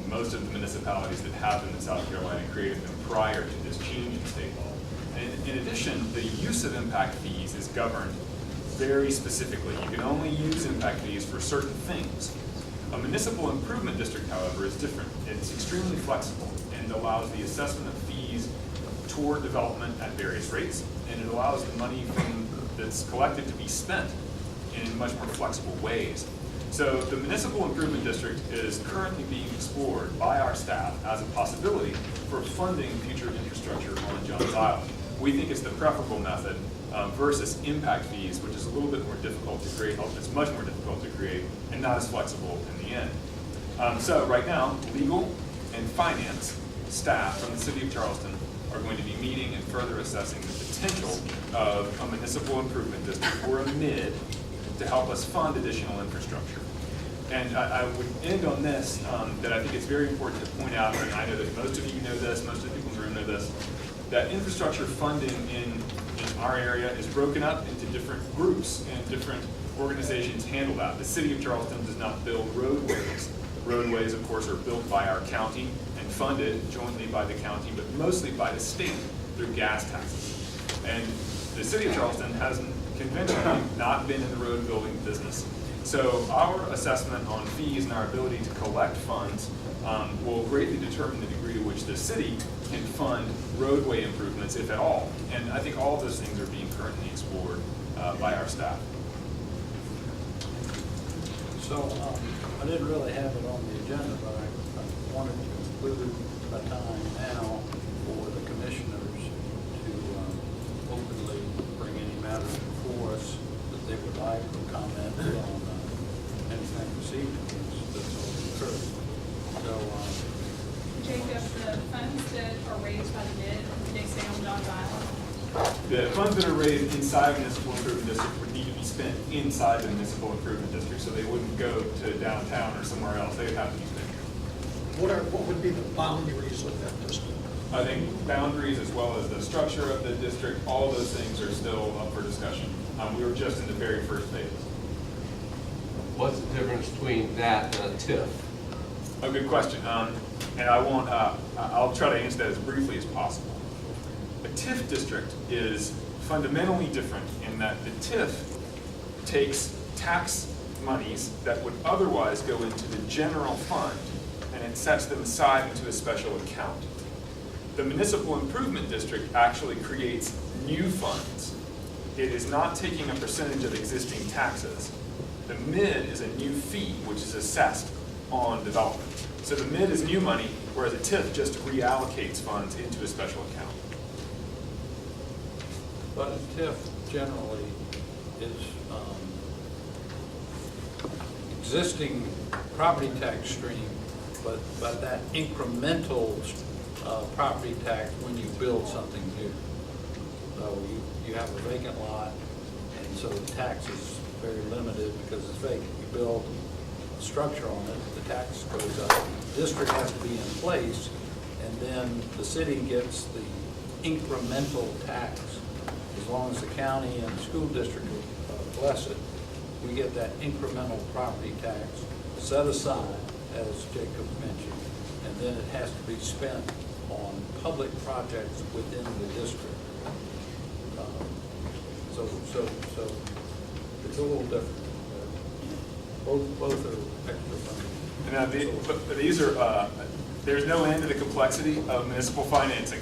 Most of the municipalities that have them in South Carolina created them prior to this change in state law. And in addition, the use of impact fees is governed very specifically. You can only use impact fees for certain things. A municipal improvement district, however, is different. It's extremely flexible and allows the assessment of fees toward development at various rates, and it allows the money that's collected to be spent in much more flexible ways. So the municipal improvement district is currently being explored by our staff as a possibility for funding future infrastructure on Johns Island. We think it's the preferable method versus impact fees, which is a little bit more difficult to create. It's much more difficult to create and not as flexible in the end. So right now, legal and finance staff from the city of Charleston are going to be meeting and further assessing the potential of a municipal improvement district or a MID to help us fund additional infrastructure. And I would end on this, that I think it's very important to point out, and I know that most of you know this, most of the people in the room know this, that infrastructure funding in our area is broken up into different groups and different organizations handle that. The city of Charleston does not build roadways. Roadways, of course, are built by our county and funded jointly by the county, but mostly by the state through gas taxes. And the city of Charleston has conventionally not been in the road building business. So our assessment on fees and our ability to collect funds will greatly determine the degree to which the city can fund roadway improvements, if at all. And I think all of those things are being currently explored by our staff. So I didn't really have it on the agenda, but I wanted to include a time now for the commissioners to openly bring any matters before us that they would like or comment on anything this evening that's occurred. So, Jacob, the funds that are raised by the MID, they stay on Johns Island? The funds that are raised inside the municipal improvement district would need to be spent inside the municipal improvement district, so they wouldn't go to downtown or somewhere else. They would have to be spent here. What would be the boundaries of that district? I think boundaries as well as the structure of the district, all of those things are still up for discussion. We were just in the very first phase. What's the difference between that and a TIF? A good question, and I won't. I'll try to answer that as briefly as possible. A TIF district is fundamentally different in that the TIF takes tax monies that would otherwise go into the general fund and it sets them aside into a special account. The municipal improvement district actually creates new funds it is not taking a percentage of existing taxes. The mid is a new fee which is assessed on development. So the mid is new money, whereas a TIF just reallocates funds into a special account. But a TIF generally is existing property tax stream, but that incremental property tax when you build something new. So you have a vacant lot, and so the tax is very limited because it's vacant. You build a structure on it, the tax goes up. The district has to be in place, and then the city gets the incremental tax. As long as the county and the school district bless it, we get that incremental property tax set aside, as Jacob mentioned, and then it has to be spent on public projects within the district. So it's a little different. Both are extra funding. And now but these are, there's no end to the complexity of municipal financing.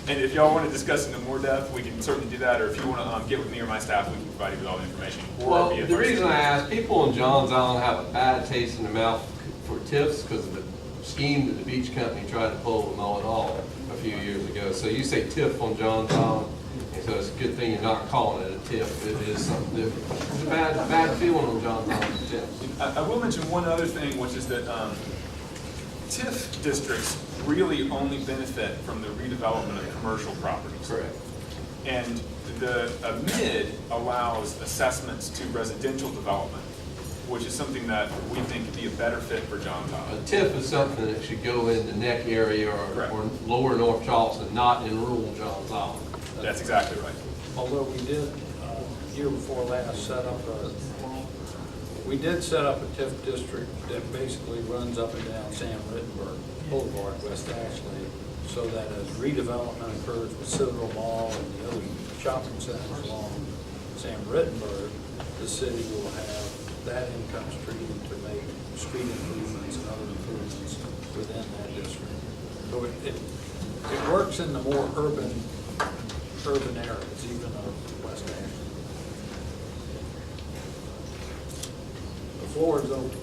And if y'all want to discuss it in more depth, we can certainly do that, or if you want to get with me or my staff, we can provide you with all the information. Well, the reason I ask, people in Johns Island have a bad taste in their mouth for TIFs because of the scheme that the beach company tried to pull with Mow It All a few years ago. So you say TIF on Johns Island, and so it's a good thing you're not calling it a TIF. It is something different. There's a bad feeling on Johns Island for TIFs. I will mention one other thing, which is that TIF districts really only benefit from the redevelopment of commercial properties. Correct. And the MID allows assessments to residential development, which is something that we think could be a better fit for Johns Island. A TIF is something that should go in the neck area or lower North Charleston, not in rural Johns Island. That's exactly right. Although we did, year before last, set up a TIF district that basically runs up and down Sam Rittenberg Boulevard, West Ashley, so that as redevelopment occurs with Citadel Mall and the other shopping centers along Sam Rittenberg, the city will have that income stream to make street improvements and other improvements within that district. So it works in the more urban areas, even of West Ashley. The floor is open.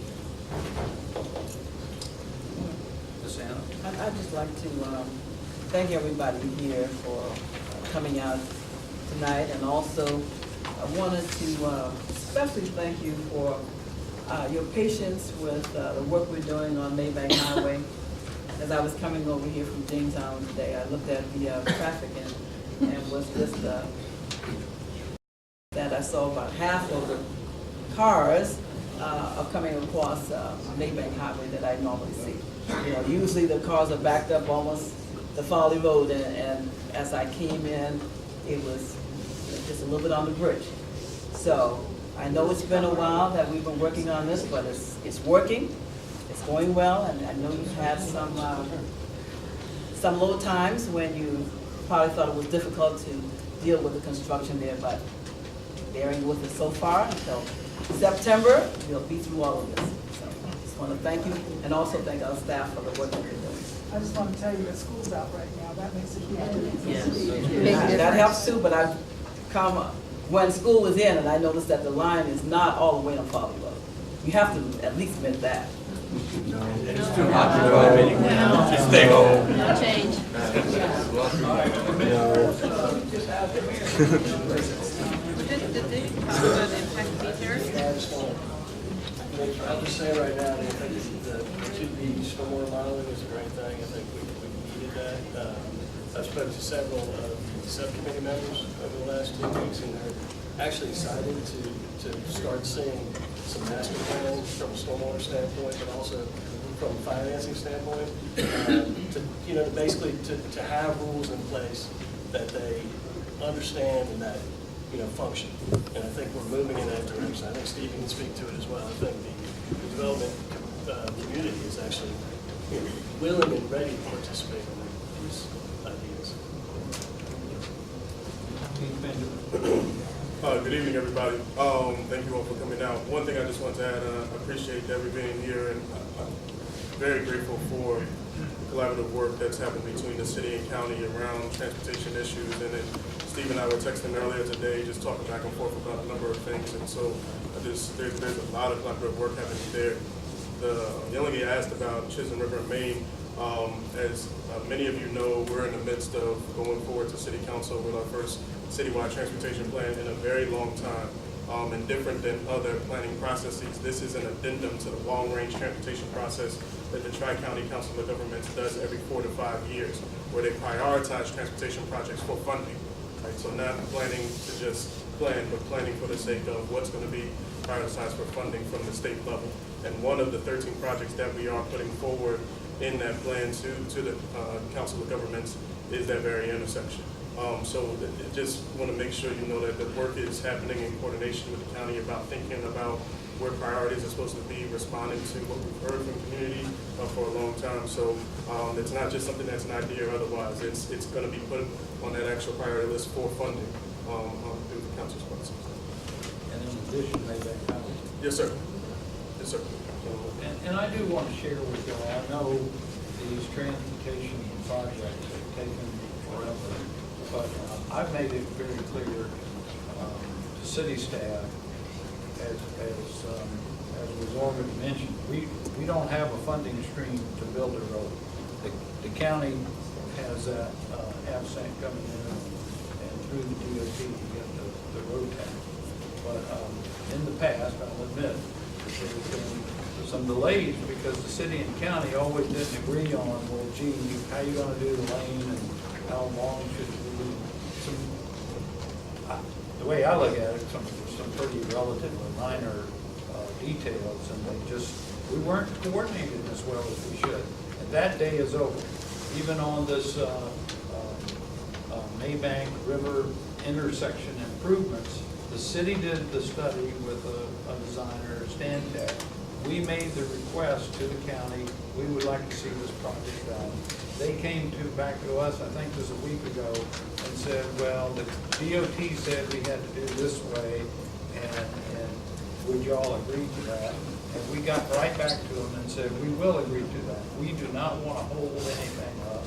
Ms. Anna? I'd just like to thank everybody here for coming out tonight, and also I wanted to especially thank you for your patience with the work we're doing on Maybank Highway. As I was coming over here from James Island today, I looked at the traffic and was just that I saw about half of the cars are coming across Maybank Highway that I normally see. You know, usually the cars are backed up almost to Folly Road, and as I came in, it was just a little bit on the bridge. So I know it's been a while that we've been working on this, but it's working, it's going well, and I know you've had some low times when you probably thought it was difficult to deal with the construction there, but bearing with it so far until September, we'll be through all of this. So I just want to thank you, and also thank our staff for the work that they're doing. I just want to tell you that school's out right now. That makes a huge difference. Yes. That helps too, but I've come when school was in, and I noticed that the line is not all the way on Folly Road. You have to at least admit that. It's too hot to drive anyway. Just stay home. No change. Did they talk about the impact features? I'll just say right now, I think the 2B stormwater modeling is a great thing. I think we needed that. I've spoken to several of the subcommittee members over the last 2 weeks, and they're actually excited to start seeing some master plans from a stormwater standpoint, but also from a financing standpoint, to have rules in place that they understand and that function. And I think we're moving in that direction. I think Stephen can speak to it as well. I think the development community is actually willing and ready to participate in these ideas. Good evening, everybody. Thank you all for coming out. One thing I just want to add, I appreciate everybody being here, and I'm very grateful for the collaborative work that's happened between the city and county around transportation issues, and then Steve and I were texting earlier today, just talking back and forth about a number of things, and so there's a lot of collaborative work happening there. The young lady asked about Chisholm River and Maine. As many of you know, we're in the midst of going forward to City Council with our first citywide transportation plan in a very long time. And different than other planning processes, this is an addendum to the long-range transportation process that the Tri-County Council of Governments does every 4 to 5 years, where they prioritize transportation projects for funding. Right? So not planning to just plan, but planning for the sake of what's going to be prioritized for funding from the state level. And one of the 13 projects that we are putting forward in that plan to the Council of Governments is that very intersection. So just want to make sure you know that the work is happening in coordination with the county about thinking about where priorities are supposed to be, responding to what we've heard from the community for a long time. So it's not just something that's an idea or otherwise. It's going to be put on that actual priority list for funding through the council's process. And in addition, maybe Yes, sir. Yes, sir. And I do want to share with you, I know these transportation projects have taken forever, but I've made it very clear to city staff, as was already mentioned, we don't have a funding stream to build a road. The county has that absent coming in and through the DOT to get the road tax. But in the past, I'll admit, there's been some delays because the city and county always didn't agree on, well, gee, how you gonna do the lane and how long should we do the way I look at it, some pretty relatively minor details, and we weren't coordinated as well as we should. And that day is over. Even on this Maybank River intersection improvements, the city did the study with a designer, Stantec. We made the request to the county, we would like to see this project done. They came back to us, I think it was a week ago, and said, well, the DOT said we had to do this way, and would you all agree to that? And we got right back to them and said, we will agree to that. We do not want to hold anything up.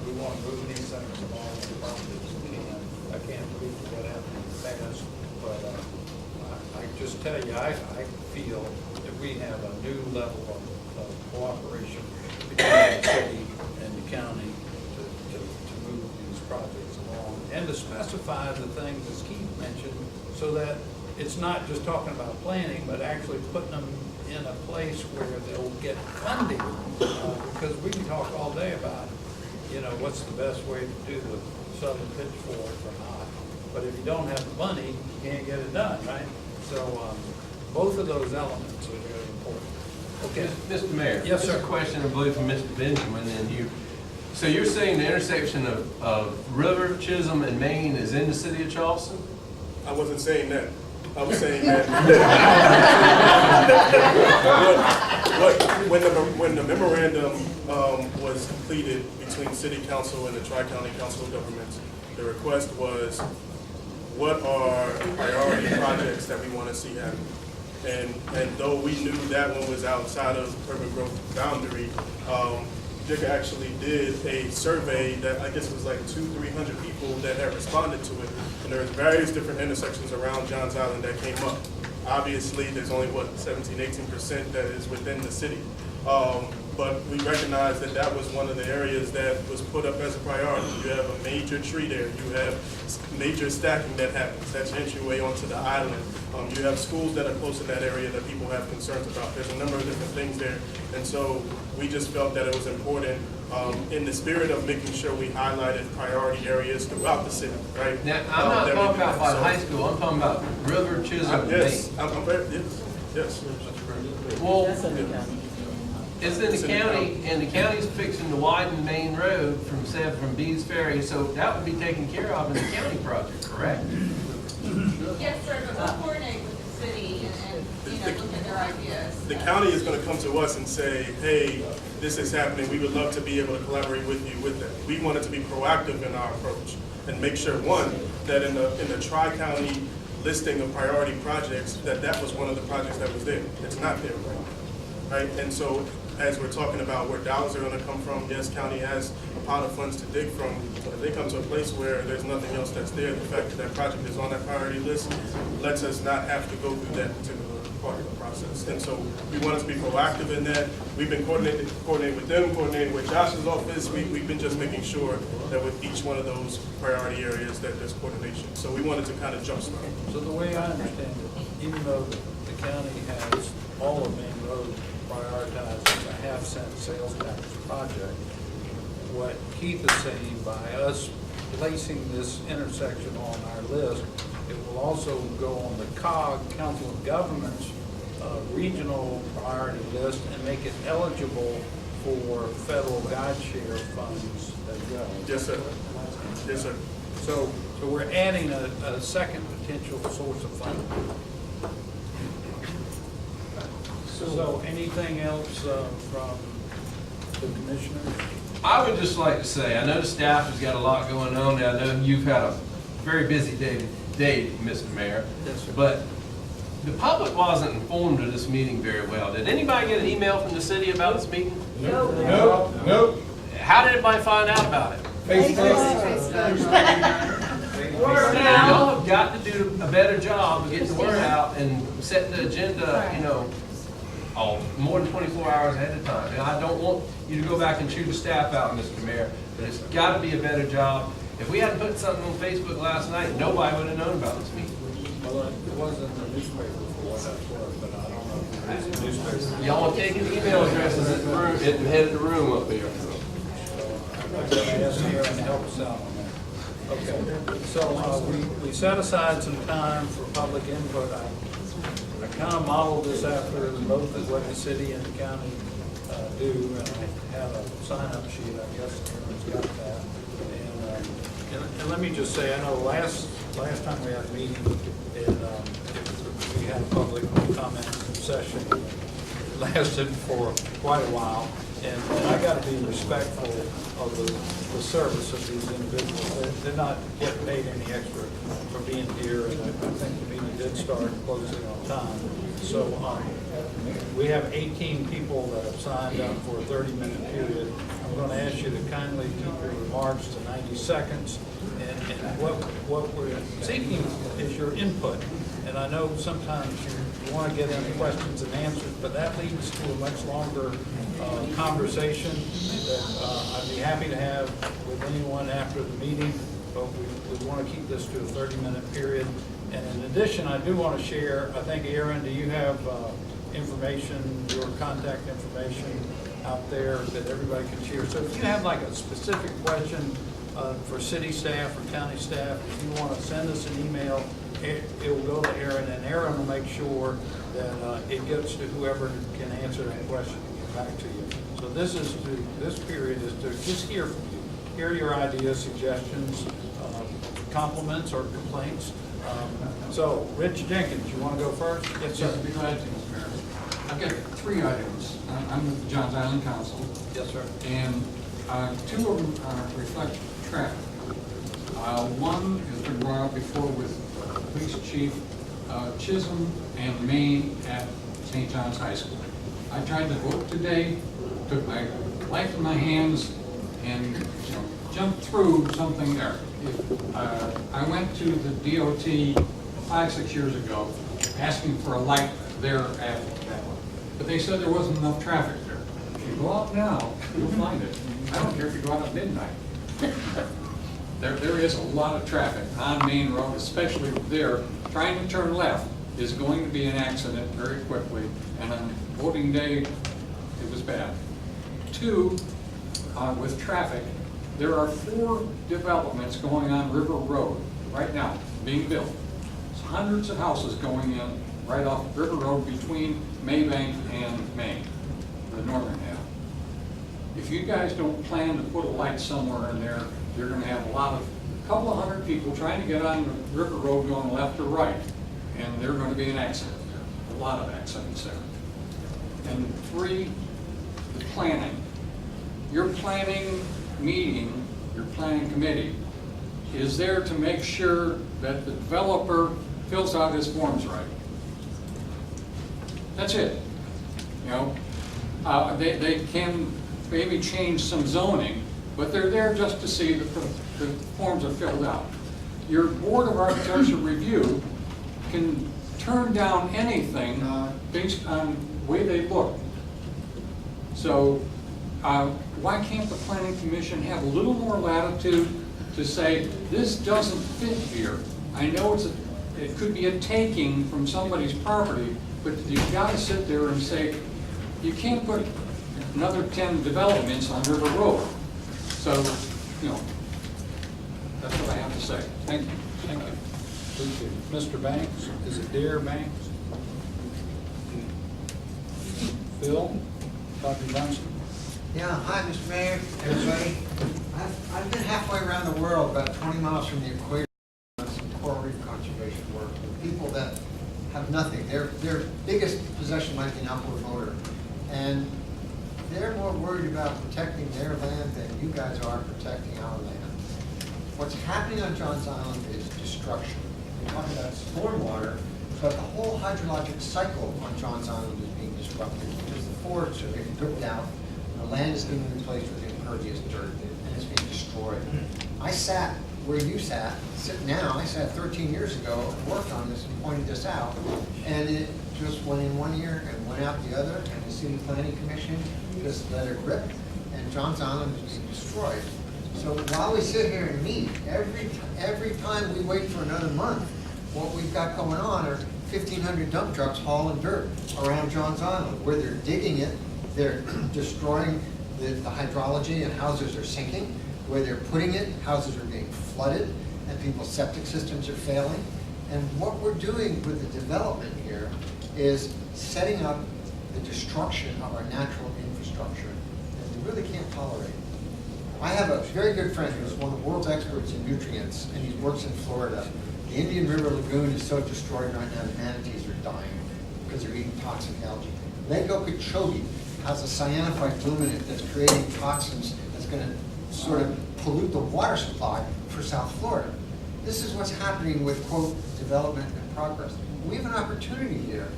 We want to move these things along as promptly as we can. I can't believe what happened in the past, but I just tell you, I feel that we have a new level of cooperation between the city and the county to move these projects along and to specify the things as Keith mentioned, so that it's not just talking about planning, but actually putting them in a place where they'll get funding, because we can talk all day about, what's the best way to do the southern pitchfork or not. But if you don't have the money, you can't get it done, right? So both of those elements are very important. Okay. Mr. Mayor. Yes, sir. This is a question, I believe, from Mr. Benjamin and you. So you're saying the intersection of River, Chisholm, and Maine is in the city of Charleston? I wasn't saying that. I was saying that when the memorandum was completed between City Council and the Tri-County Council of Governments, the request was, what are priority projects that we want to see happen? And though we knew that one was outside of urban growth boundary, Dick actually did a survey that I guess it was like 200-300 people that had responded to it. And there's various different intersections around Johns Island that came up. Obviously, there's only, 17-18% that is within the city. But we recognized that that was one of the areas that was put up as a priority. You have a major tree there. You have major stacking that happens. That's entryway onto the island. You have schools that are close to that area that people have concerns about. There's a number of different things there. And so we just felt that it was important in the spirit of making sure we highlighted priority areas throughout the city, right? Now, I'm not talking about by high school. I'm talking about River, Chisholm, and yes, Maine. yes. Well, That's in the county. it's in the county, and the county's fixing to widen Main Road from Bees Ferry, so that would be taken care of in the county project, correct? Yes, sir, but we'll coordinate with the city and look at their ideas. The county is going to come to us and say, hey, this is happening. We would love to be able to collaborate with you with that. We wanted to be proactive in our approach and make sure, one, that in the Tri-County listing of priority projects, that was one of the projects that was there. It's not there right? And so as we're talking about where dollars are gonna come from, yes, county has a pot of funds to dig from, but if they come to a place where there's nothing else that's there, the fact that that project is on that priority list lets us not have to go through that particular part of the process. And so we want to be proactive in that. We've been coordinating with them, coordinating with Josh's office. We've been just making sure that with each one of those priority areas that there's coordination. So we wanted to kind of jumpstart. So the way I understand it, even though the county has all of Main Road prioritized as a half-cent sales tax project, what Keith is saying, by us placing this intersection on our list, it will also go on the COG, Council of Governments, regional priority list and make it eligible for federal guide share funds as well. Yes, sir. Yes, sir. So we're adding a second potential source of funding. So anything else from the commissioners? I would just like to say, I know the staff has got a lot going on, and I know you've had a very busy day, Mr. Mayor. Yes, sir. But the public wasn't informed of this meeting very well. Did anybody get an email from the city about this meeting? Nope. How did everybody find out about it? Word Y'all have got to do a better job of getting the word out and setting the agenda, you know, more than 24 hours ahead of time. And I don't want you to go back and chew the staff out, Mr. Mayor, but it's got to be a better job. If we hadn't put something on Facebook last night, nobody would have known about this meeting. Well, it wasn't in the newspaper for what that's worth, but I don't know if it's in the newspaper. Y'all taking email addresses at the room, at the head of the room up here. I'm going to ask Aaron to help us out on that. Okay, so we set aside some time for public input. I kind of modeled this after both what the city and the county do, and I had a sign-up sheet. I guess Aaron's got that. And let me just say, I know last time we had a meeting, we had a public comment session. It lasted for quite a while, and I got to be respectful of the service of these individuals. They're not getting paid any extra for being here, and I think the meeting did start closing on time. So we have 18 people that have signed up for a 30-minute period. I'm going to ask you to kindly keep your remarks to 90 seconds. And what we're seeking is your input. And I know sometimes you want to get into questions and answers, but that leads to a much longer conversation that I'd be happy to have with anyone after the meeting, but we want to keep this to a 30-minute period. And in addition, I do want to share, I think, Aaron, do you have information, your contact information out there that everybody can share? So if you have like a specific question for city staff or county staff, if you want to send us an email, it will go to Aaron, and Aaron will make sure that it gets to whoever can answer that question and get back to you. So this period is to just hear from you, hear your ideas, suggestions, compliments or complaints. So, Rich Jenkins, you want to go first? Yes, sir. I'd be glad to, Mr. Mayor. I've got 3 items. I'm with the Johns Island Council. Yes, sir. And 2 of them reflect traffic. One has been brought up before with Police Chief Chisholm and Maine at St. John's High School. I tried to vote today, took my life in my hands, and jumped through something there. I went to the DOT 5-6 years ago asking for a light there at that one, but they said there wasn't enough traffic there. If you go out now, you'll find it. I don't care if you go out at midnight. There is a lot of traffic on Main Road, especially there. Trying to turn left is going to be an accident very quickly, and on voting day, it was bad. 2, with traffic, there are 4 developments going on River Road right now, being built. There's hundreds of houses going in right off River Road between Maybank and Main, the northern half. If you guys don't plan to put a light somewhere in there, you're going to have a couple of hundred people trying to get on the River Road going left or right, and there's going to be an accident there, a lot of accidents there. And 3, the planning. Your planning meeting, your planning committee, is there to make sure that the developer fills out his forms right. That's it. They can maybe change some zoning, but they're there just to see that the forms are filled out. Your Board of Architectural Review can turn down anything based on the way they look. So why can't the Planning Commission have a little more latitude to say, this doesn't fit here? I know it could be a taking from somebody's property, but you've got to sit there and say, you can't put another 10 developments on River Road. So, you know, that's what I have to say. Thank you. Thank you. Appreciate it. Mr. Banks, is it Dear Banks? Phil, Dr. Johnson? Yeah, hi, Mr. Mayor, everybody. I've been halfway around the world, about 20 miles from the equator, on some coral reef conservation work with people that have nothing. Their biggest possession might be an outboard motor. And they're more worried about protecting their land than you guys are protecting our land. What's happening on Johns Island is destruction. We talk about stormwater, but the whole hydrologic cycle on Johns Island is being disrupted because the forests are getting ripped out, and the land is being replaced with impervious dirt, and it's being destroyed. I sat where you sat, sit now, I sat 13 years ago and worked on this and pointed this out, and it just went in one ear and went out the other, and the City Planning Commission just let it rip, and Johns Island is being destroyed. So while we sit here and meet, every time we wait for another month, what we've got going on are 1,500 dump trucks hauling dirt around Johns Island. Where they're digging it, they're destroying the hydrology and houses are sinking. Where they're putting it, houses are being flooded and people's septic systems are failing. And what we're doing with the development here is setting up the destruction of our natural infrastructure that we really can't tolerate. I have a very good friend who's one of the world's experts in nutrients, and he works in Florida. The Indian River Lagoon is so destroyed right now that manatees are dying because they're eating toxic algae. Lake Okeechobee has a cyanophyte luminant that's creating toxins that's going to sort of pollute the water supply for South Florida. This is what's happening with, quote, development and progress. We have an opportunity here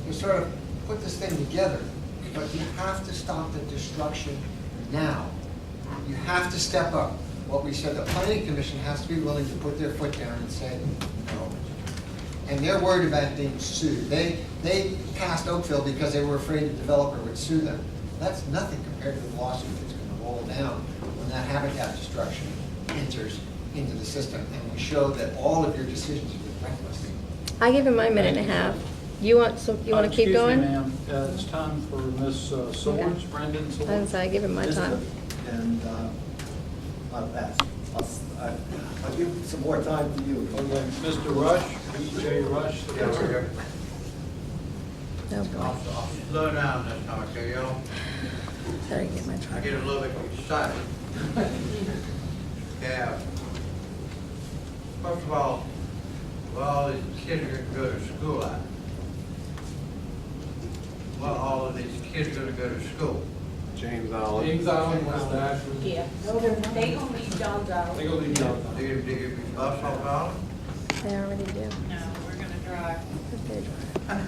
to sort of put this thing together, but you have to stop the destruction now. You have to step up. What we said, the Planning Commission has to be willing to put their foot down and say no. And they're worried about being sued. They passed Oakville because they were afraid the developer would sue them. That's nothing compared to the lawsuit that's going to roll down when that habitat destruction enters into the system. And we show that all of your decisions have been reckless. I give him my minute and a half. You want to keep going? Excuse me, ma'am. It's time for Ms. Swords, Brendan I Swords. I give him my time. And I'll pass. I'll give some more time to you. Okay, Mr. Rush, B.J. Rush. No, I'll slow down this time, okay, y'all? sorry, get my I time. get a little bit excited. Yeah. First of all these kids are going to go to school at. Well, all of these kids are going to go to school. James Island. James Island, West Ashland. Yeah. They gonna leave John's Island. They gonna leave Johns Island. Do you be bus off Island? They already do. No, we're gonna drive. They drive.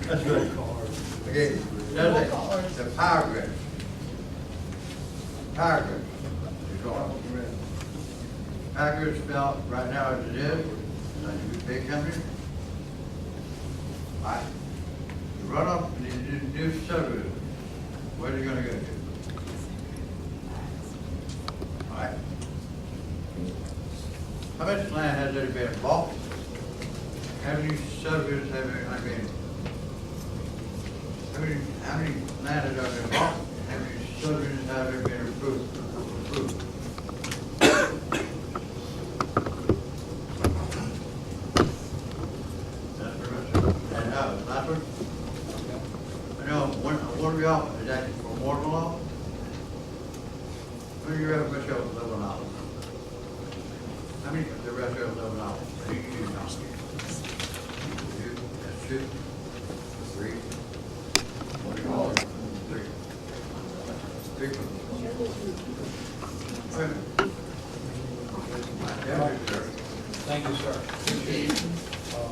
That's right. Okay, the power grid. Power grid. Power grid's built right now as it is, like a big company. Right. You run up and you do subdivision. Where are you gonna go to? All right. How much land has there been bought? How many subdivisions have there been? How many land has there been bought? How many subdivisions have there been approved? That's pretty much it. And last one? I know, what are y'all, is that for moral law? Who do you ever wish y'all live on island? How many of the rest of y'all live on island? Who do you know? Two, that's two, three. What do you call it? Three. Three. Wait a minute. Thank you, sir.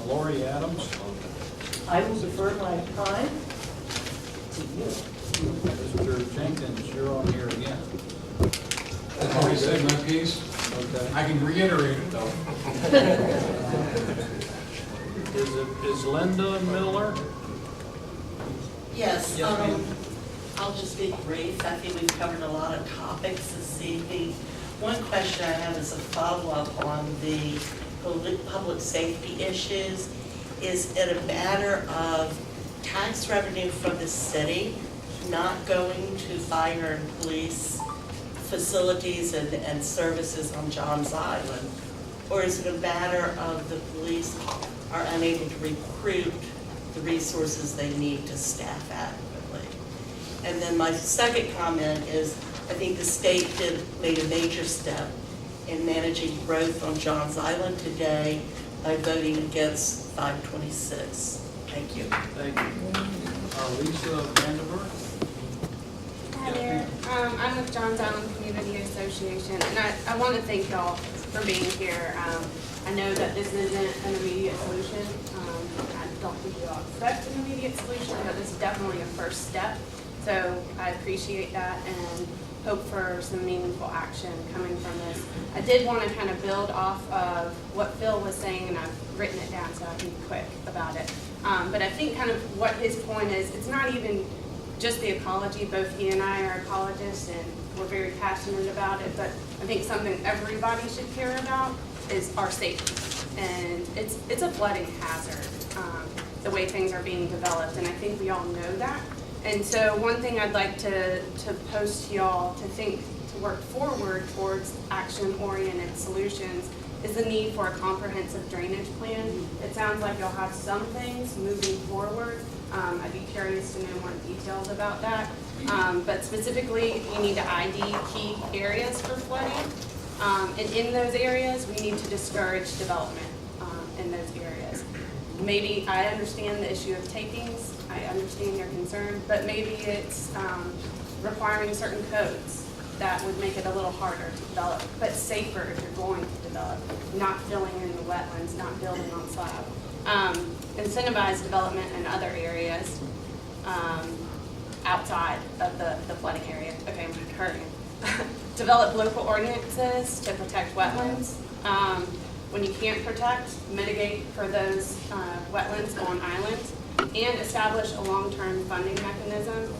Lori Adams. I will defer my time to you. Mr. Jenkins, you're on here again. I've already said my piece. Okay. I can reiterate it though. Is Linda Miller? Yes, Yes, ma'am. I'll just be brief. I think we've covered a lot of topics this evening. One question I have is a follow-up on the public safety issues. Is it a matter of tax revenue from the city not going to fire and police facilities and services on Johns Island? Or is it a matter of the police are unable to recruit the resources they need to staff adequately? And then my second comment is, I think the state made a major step in managing growth on Johns Island today by voting against 526. Thank you. Thank you. Lisa Vanderberg? Hi there. I'm with Johns Island Community Association, and I want to thank y'all for being here. I know that this isn't an immediate solution. I don't think you all expect an immediate solution, but this is definitely a first step. So I appreciate that and hope for some meaningful action coming from this. I did want to kind of build off of what Phil was saying, and I've written it down so I can be quick about it. But I think kind of what his point is, it's not even just the ecology. Both he and I are ecologists, and we're very passionate about it, but I think something everybody should care about is our safety. And it's a flooding hazard, the way things are being developed, and I think we all know that. And so one thing I'd like to post to y'all to work forward towards action-oriented solutions is the need for a comprehensive drainage plan. It sounds like you'll have some things moving forward. I'd be curious to know more details about that. But specifically, you need to ID key areas for flooding. And in those areas, we need to discourage development in those areas. Maybe I understand the issue of takings. I understand your concern, but maybe it's requiring certain codes that would make it a little harder to develop, but safer if you're going to develop, not filling in the wetlands, not building on slab. Incentivize development in other areas outside of the flooding area. Okay, I'm hurrying. Develop local ordinances to protect wetlands. When you can't protect, mitigate for those wetlands on islands, and establish a long-term funding mechanism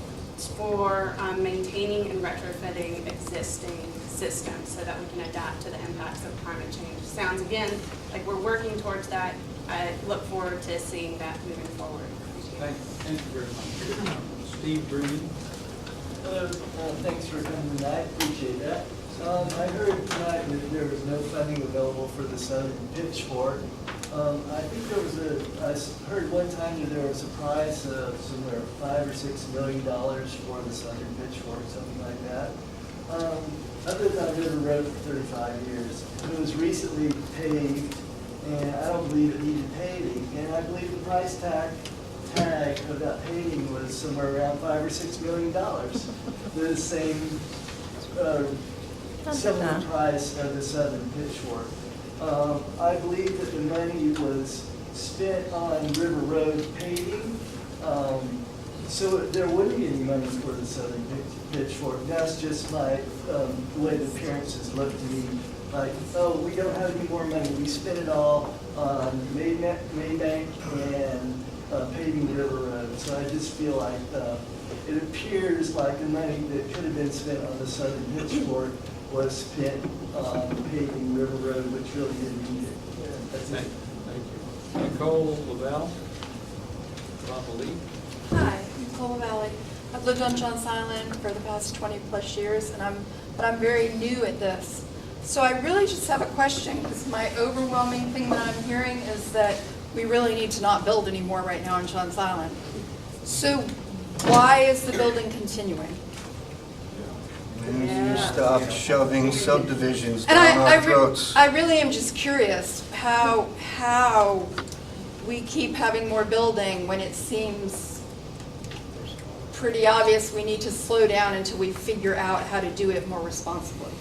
for maintaining and retrofitting existing systems so that we can adapt to the impacts of climate change. Sounds, again, like we're working towards that. I look forward to seeing that moving forward. Thank you very much. Steve Green? Hello, thanks for coming tonight, appreciate that. I heard tonight that there was no funding available for the Southern Pitchfork. I think I heard one time that there was a prize of somewhere $5 or $6 million for the Southern Pitchfork, something like that. Other than I've never rode for 35 years. It was recently paved, and I don't believe it needed paving, and I believe the price tag of that paving was somewhere around $5 or $6 million. The same similar price of the Southern Pitchfork. I believe that the money was spent on River Road paving, so there wouldn't be any money for the Southern Pitchfork. That's just my the way the appearances look to me. Like, oh, we don't have any more money. We spent it all on Maybank and paving River Road. So I just feel like it appears like the money that could have been spent on the Southern Pitchfork was spent on paving River Road, which really didn't need it. Yeah, that's it. Thank you. Nicole Lavelle? Hi, Nicole Valley. I've lived on Johns Island for the past 20 plus years, but I'm very new at this. So I really just have a question, because my overwhelming thing that I'm hearing is that we really need to not build anymore right now on Johns Island. So why is the building continuing? You stop shoving subdivisions And down our throats. I really am just curious how we keep having more building when it seems pretty obvious we need to slow down until we figure out how to do it more responsibly.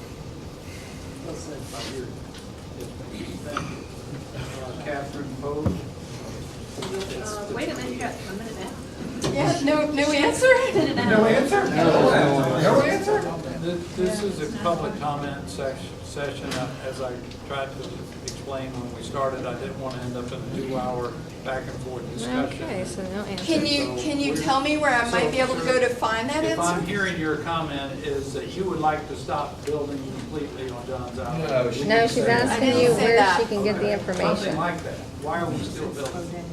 Catherine Pose? Wait a minute, you got a minute now. Yeah, no answer? No answer? No answer? This is a public comment session. As I tried to explain when we started, I didn't want to end up in a 2-hour back and forth discussion. Okay, so no answer. Can you tell me where I might be able to go to find that If I'm answer? hearing your comment is that you would like to stop building completely on John's Island. No, she's asking didn't you say where that. she can get the Something information. like that. Why are we still building?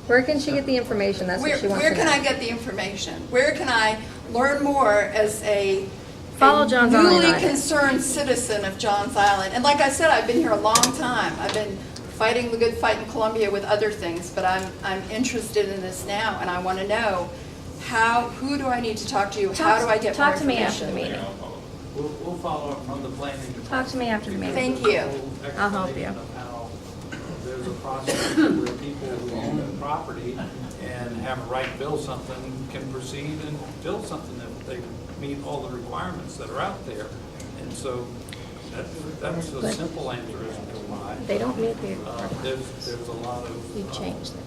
Where can she get the information? That's what she wants Where to know. can I get the information? Where can I learn more as a Follow John's Island newly United. concerned citizen of John's Island? And like I said, I've been here a long time. I've been fighting the good fight in Columbia with other things, but I'm interested in this now, and I want to know who do I need to talk to? How do I get more Talk to me after information? the meeting. We'll follow up from the planning department. Talk to me after the meeting. Thank you. I'll help you. Explanation of how there's a process where people who own the property and have a right to build something can proceed and build something if they meet all the requirements that are out there. And so that's a But simple answer as to why. They don't meet the There's a lot of You've changed it.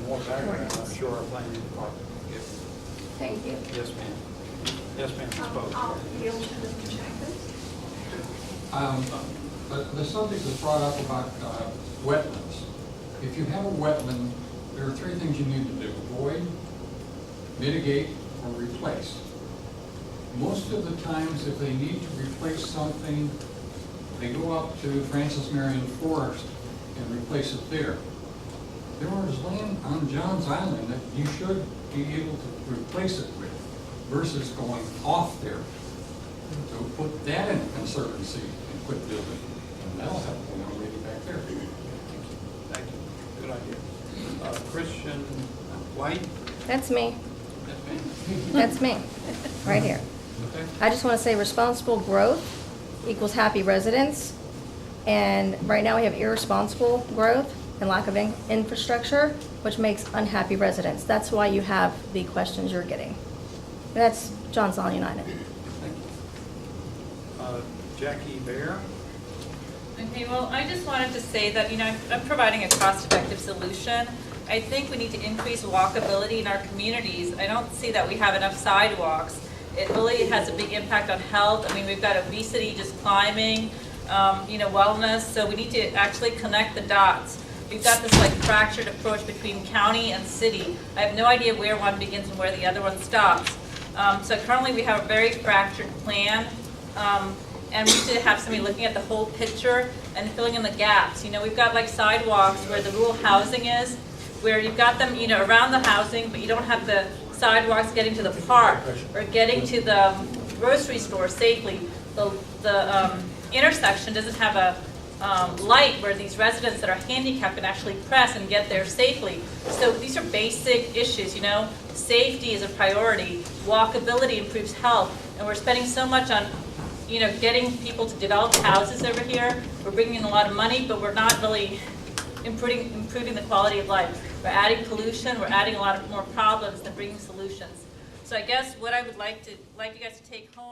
more background, I'm sure our planning department can give. Thank you. Yes, ma'am. Yes, ma'am, spoke. The subject was brought up about wetlands. If you have a wetland, there are 3 things you need to do: avoid, mitigate, or replace. Most of the times, if they need to replace something, they go up to Francis Marion Forest and replace it there. There is land on John's Island that you should be able to replace it with versus going off there. So put that in conservancy and quit building, and that'll help the young lady back there. Thank you. Good idea. Christian White? That's me. Yes, ma'am. That's me, right here. Okay. I just want to say responsible growth equals happy residents. And right now we have irresponsible growth and lack of infrastructure, which makes unhappy residents. That's why you have the questions you're getting. That's John's Island United. Thank you. Jackie Bear? Okay, well, I just wanted to say that, I'm providing a cost-effective solution. I think we need to increase walkability in our communities. I don't see that we have enough sidewalks. It really has a big impact on health. I mean, we've got obesity just climbing, wellness, so we need to actually connect the dots. We've got this fractured approach between county and city. I have no idea where one begins and where the other one stops. So currently we have a very fractured plan. And we need to have somebody looking at the whole picture and filling in the gaps. We've got sidewalks where the rural housing is, where you've got them, around the housing, but you don't have the sidewalks getting to the park or getting to the grocery store safely. The intersection doesn't have a light where these residents that are handicapped can actually press and get there safely. So these are basic issues, Safety is a priority. Walkability improves health. And we're spending so much on getting people to develop houses over here. We're bringing in a lot of money, but we're not really improving the quality of life. We're adding pollution, we're adding a lot of more problems than bringing solutions. So I guess what I would like you guys to take home